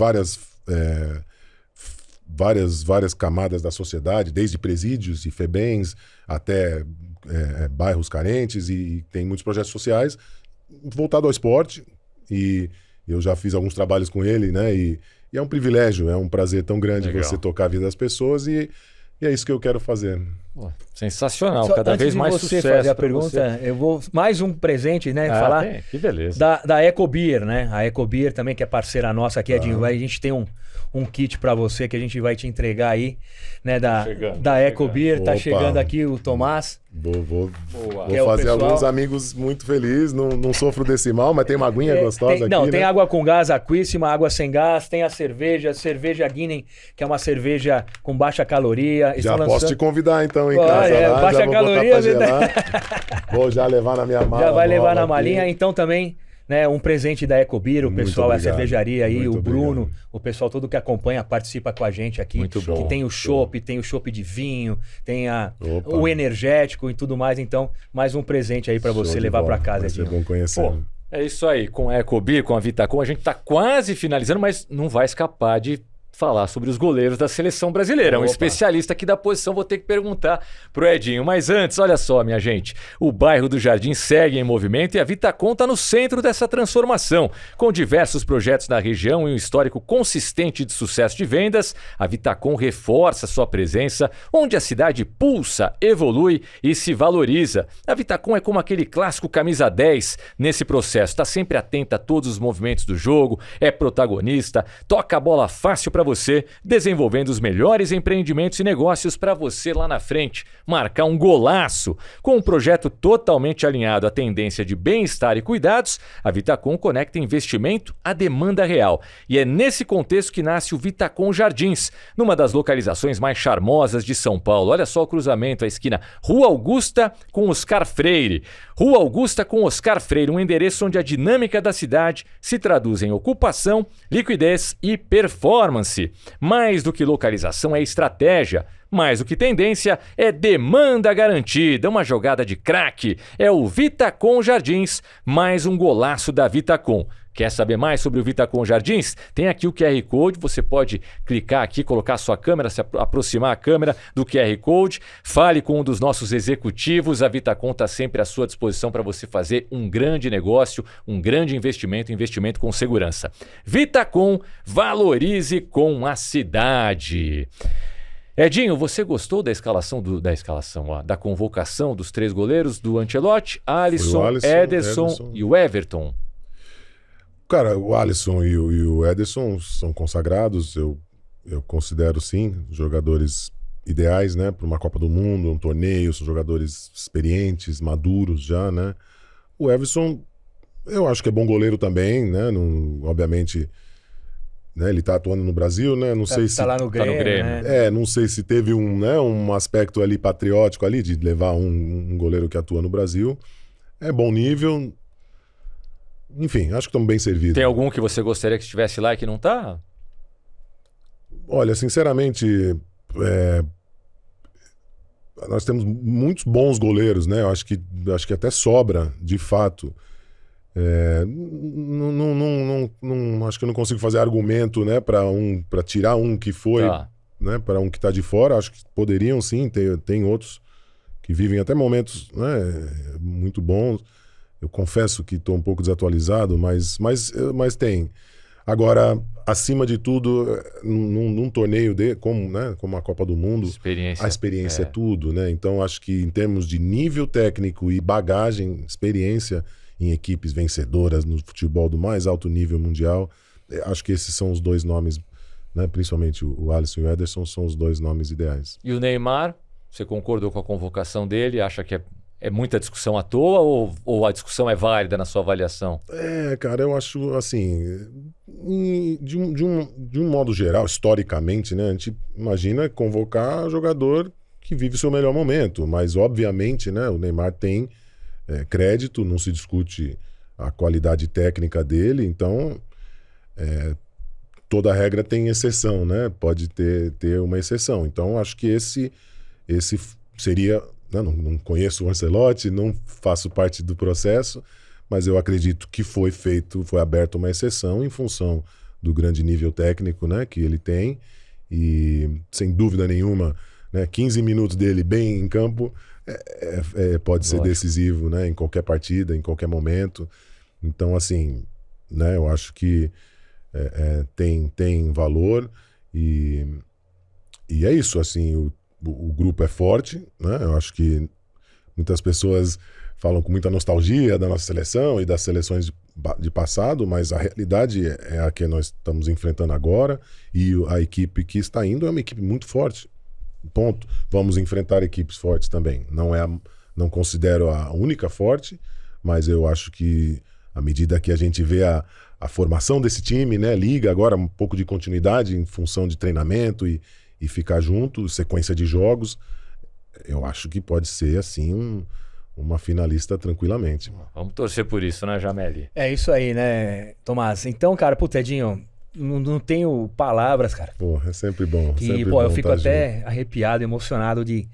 várias camadas da sociedade, desde presídios e FEBEMs até bairros carentes, e tem muitos projetos sociais voltados ao esporte. E eu já fiz alguns trabalhos com ele, né? E é um privilégio, é um prazer tão grande você tocar a vida das pessoas, e é isso que eu quero fazer. Pô, sensacional, Só cada antes vez de mais você sucesso. fazer a pergunta, eu vou mais um presente, né? Falar que beleza. da Ecobeer, né? A Ecobeer também, que é parceira nossa aqui, Edinho. A gente tem um um kit para você que a gente vai te entregar aí, né, Chegando, da Ecobeer. Tá Opa. chegando aqui o Tomás. Vou Que é o fazer pessoal. alguns amigos muito felizes. Não sofro desse mal, mas tem uma aguinha gostosa aqui. Não, tem né? água com gás Aquíssima, água sem gás, tem a cerveja Guinness, que é uma cerveja com baixa caloria. Já Estão posso te convidar então em Ó, casa lá. baixa já vou caloria, botar pra gelar. Vou já levar na minha mala. Já vai levar nova na aqui. malinha, então também, né, um presente da Ecobeer, o Muito pessoal, obrigado. a cervejaria aí, Muito o Bruno, obrigado. o pessoal todo que acompanha, participa com a gente aqui. Muito bom. Que tem o chopp, tem o chopp de vinho, tem Opa. o energético e tudo mais. Então, mais um presente aí pra Show você de levar bola. pra casa, Vai ser Edinho. bom conhecer. Pô, é isso aí. Com a Ecobeer, com a Vitacom, a gente tá quase finalizando, mas não vai escapar de falar sobre os goleiros da seleção brasileira. Um Opa. especialista aqui da posição, vou ter que perguntar pro Edinho. Mas antes, olha só, minha gente, o bairro do Jardim segue em movimento e a Vitacom está no centro dessa transformação. Com diversos projetos na região e um histórico consistente de sucesso de vendas, a Vitacom reforça sua presença onde a cidade pulsa, evolui e se valoriza. A Vitacom é como aquele clássico camisa 10 nesse processo, está sempre atenta a todos os movimentos do jogo, é protagonista, toca a bola fácil para você, desenvolvendo os melhores empreendimentos e negócios para você lá na frente, marcar um golaço. Com um projeto totalmente alinhado à tendência de bem-estar e cuidados, a Vitacom conecta investimento à demanda real. E é nesse contexto que nasce o Vitacom Jardins, numa das localizações mais charmosas de São Paulo. Olha só o cruzamento, a esquina Rua Augusta com Oscar Freire. Rua Augusta com Oscar Freire, um endereço onde a dinâmica da cidade se traduz em ocupação, liquidez e performance. Mais do que localização é estratégia. Mais do que tendência, é demanda garantida. Uma jogada de craque. É o Vitacom Jardins, mais um golaço da Vitacom. Quer saber mais sobre o Vitacom Jardins? Tem aqui o QR Code, você pode clicar aqui, colocar a sua câmera, se aproximar a câmera do QR Code. Fale com um dos nossos executivos, a Vitacom está sempre à sua disposição para você fazer um grande negócio, um grande investimento com segurança. Vitacom, valorize com a cidade. Edinho, você gostou da da convocação dos 3 goleiros, do Ancelotti, Alisson, Ederson e o Everton? Cara, o Alisson e o Ederson são consagrados, eu considero sim jogadores ideais, né, para uma Copa do Mundo, um torneio, são jogadores experientes, maduros já, né. O Everson, eu acho que é bom goleiro também, né, obviamente, né, ele tá atuando no Brasil, né, não sei se... Tá lá no Grêmio, né? não sei se teve um aspecto ali patriótico ali, de levar um goleiro que atua no Brasil. É bom nível... Enfim, acho que estamos bem servidos. Tem algum que você gostaria que estivesse lá e que não tá? Olha, sinceramente, nós temos muitos bons goleiros, né? Eu acho que até sobra, de fato. Acho que eu não consigo fazer argumento, né, para tirar um que foi, né, para um que está de fora. Acho que poderiam sim, tem outros que vivem até momentos, né, muito bons. Eu confesso que estou um pouco desatualizado, mas tem. Agora, acima de tudo, num torneio como a Copa do Mundo, a experiência é tudo, né? Então, acho que em termos de nível técnico e bagagem, experiência em equipes vencedoras no futebol do mais alto nível mundial, acho que esses são os 2 nomes, né? Principalmente o Alisson e o Ederson são os 2 nomes ideais. E o Neymar, você concordou com a convocação dele? Acha que é muita discussão à toa ou a discussão é válida na sua avaliação? Cara, eu acho assim, de um modo geral, historicamente, né, a gente imagina convocar jogador que vive o seu melhor momento, mas obviamente, né, o Neymar tem crédito, não se discute a qualidade técnica dele, então toda regra tem exceção, né, pode ter uma exceção, então acho que esse seria... Não conheço o Ancelotti, não faço parte do processo, mas eu acredito que foi aberta uma exceção em função do grande nível técnico, né, que ele tem, e sem dúvida nenhuma, né, 15 minutos dele bem em campo pode ser decisivo, né, em qualquer partida, em qualquer momento. Então, assim, né, eu acho que tem valor e é isso, assim, o grupo é forte, né? Eu acho que muitas pessoas falam com muita nostalgia da nossa seleção e das seleções de passado, mas a realidade é a que nós estamos enfrentando agora, e a equipe que está indo é uma equipe muito forte. Ponto. Vamos enfrentar equipes fortes também. Não considero a única forte, mas eu acho que à medida que a gente vê a formação desse time, né, liga agora um pouco de continuidade em função de treinamento e ficar junto, sequência de jogos, eu acho que pode ser assim uma finalista tranquilamente. Vamos torcer por isso, né, Jameli? É isso aí, né, Tomás? Então, cara, puta, Edinho, não tenho palavras, cara. Pô, é sempre bom. E, sempre pô, bom eu fico até junto. arrepiado, emocionado de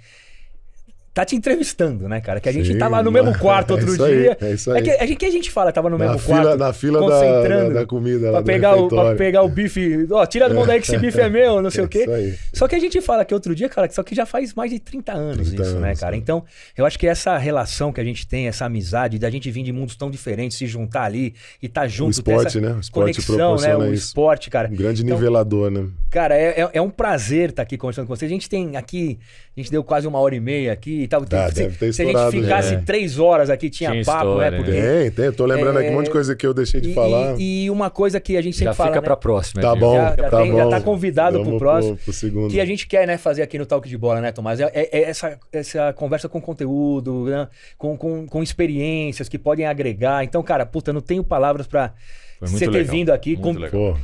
tá te entrevistando, né, cara? Que a gente Sim, tava no mesmo quarto outro isso aí, dia. é isso aí. Que a gente fala, tava no mesmo quarto. Na fila concentrando da comida lá pra pegar o bife. Ó, tira da mão daí que esse bife é meu, não sei o quê. Isso aí. Só que a gente fala que outro dia, cara, só que já faz mais de 30 anos 30 isso, né, anos, cara? cara. Então, eu acho que essa relação que a gente tem, essa amizade, da gente vir de mundos tão diferentes, se juntar ali e tá junto. O esporte, ter essa né? O esporte conexão, proporciona né? O isso. esporte, cara. Um grande Então, nivelador, né? Cara, é um prazer estar aqui conversando com vocês. A gente tem aqui, a gente deu quase 1h30 aqui e tal. Deve ter se a gente estourado, ficasse 3 horas aqui, tinha papo, história, né? né? Porque Tem. Eu tô lembrando aqui um monte de coisa que eu deixei de falar. E uma coisa que a gente sempre Já fala, fica né? pra próxima. Tá Edinho. bom, Já bom. tá convidado pro Vamos próximo. pro segundo. Que a gente quer, né, fazer aqui no Talk de Bola, né, Tomás? É essa conversa com conteúdo, né? com experiências que podem agregar. Então, cara, puta, não tenho palavras pra Foi muito você ter legal, vindo aqui, muito legal. Pô,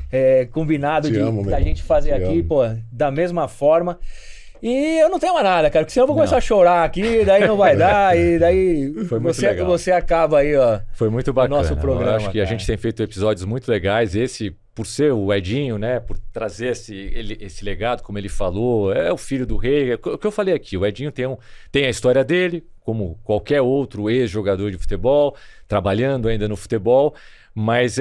combinado Te amo, da meu. gente fazer Te aqui, amo. pô, da mesma forma. E eu não tenho mais nada, cara, porque senão eu vou Não. começar a chorar aqui, daí não vai dar, e daí Foi muito legal. você acaba aí, ó. Foi muito bacana. nosso programa, Eu acho que a cara. gente tem feito episódios muito legais. Esse, por ser o Edinho, né? Por trazer esse legado, como ele falou, é o filho do rei. É o que eu falei aqui. O Edinho tem a história dele, como qualquer outro ex-jogador de futebol, trabalhando ainda no futebol. Mas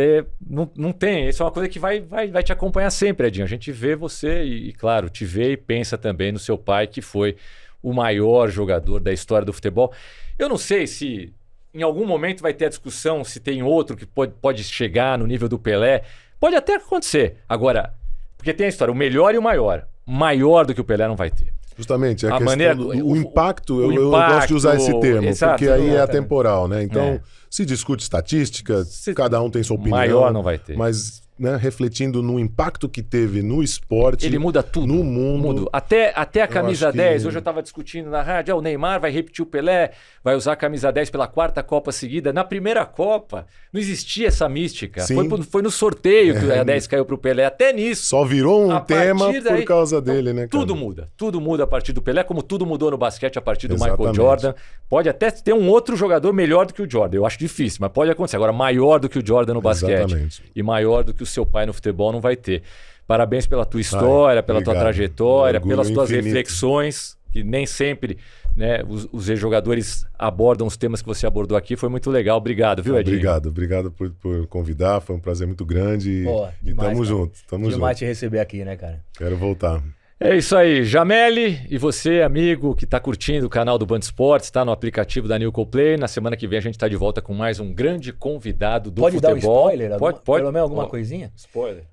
não tem. Isso é uma coisa que vai te acompanhar sempre, Edinho. A gente vê você e, claro, te vê e pensa também no seu pai, que foi o maior jogador da história do futebol. Eu não sei se em algum momento vai ter a discussão se tem outro que pode chegar no nível do Pelé. Pode até acontecer. Agora, porque tem a história, o melhor e o maior. Maior do que o Pelé não vai ter. justamente, a A questão maneira- o impacto, eu impacto, gosto de usar esse termo, exato, porque aí é exatamente. atemporal, né? Então, É. se discute estatística, Se- cada um tem sua opinião. Maior não vai ter. Mas, né, refletindo no impacto que teve no esporte, Ele muda tudo. no mundo. Muda. Até a camisa acho que- 10, hoje eu estava discutindo na rádio, o Neymar vai repetir o Pelé, vai usar a camisa 10 pela 4ª Copa seguida. Na primeira Copa, não existia essa mística. Sim. Foi no sorteio que a 10 caiu para o Pelé. Até nisso. Só virou um A tema partir por daí- causa dele, né, cara? Tudo muda. Tudo muda a partir do Pelé, como tudo mudou no basquete a partir do Michael Exatamente. Jordan. Pode até ter um outro jogador melhor do que o Jordan. Eu acho difícil, mas pode acontecer. Agora, maior do que o Jordan no basquete Exatamente. e maior do que o seu pai no futebol não vai ter. Parabéns pela tua história, pela tua obrigado. trajetória, Orgulho pelas tuas infinito. reflexões, que nem sempre, né, os ex-jogadores abordam os temas que você abordou aqui. Foi muito legal. Obrigado, viu, Edinho? Obrigado por convidar, foi um prazer muito grande. Pô, e demais, tamo cara. junto, tamo Demais junto. te receber aqui, né, cara? Quero voltar. É isso aí, Jameli, e você, amigo, que está curtindo o canal do Band Esportes, está no aplicativo da Newco Play. Na semana que vem a gente está de volta com mais um grande convidado do Pode dar um futebol. spoiler? Pode. Pelo menos alguma Ó, coisinha? Spoiler.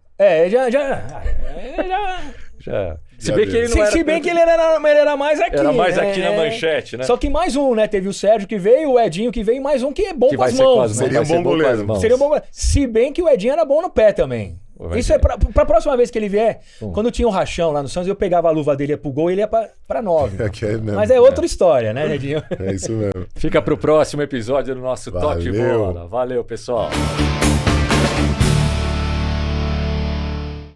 Já. Se bem que ele não Se, era se bem tanto- que ele era mais aqui. Era mais né? aqui na manchete, né? Só que mais um, né? Teve o Sérgio que veio, o Edinho que veio, e mais um que é bom Que com vai as ser com as mãos. mãos. Né? Seria um vai ser bom com as goleiro. mãos. Seria um bom goleiro. Se bem que o Edinho era bom no pé também. Vai Isso ser. é pra próxima vez que ele vier. Quando tinha um rachão lá no Santos, eu pegava a luva dele, ia pro gol e ele ia pra 9. É que é mesmo. Mas é outra história, né, Edinho? É isso mesmo. Fica pro próximo episódio do nosso Toque de Valeu. Bola. Valeu, pessoal.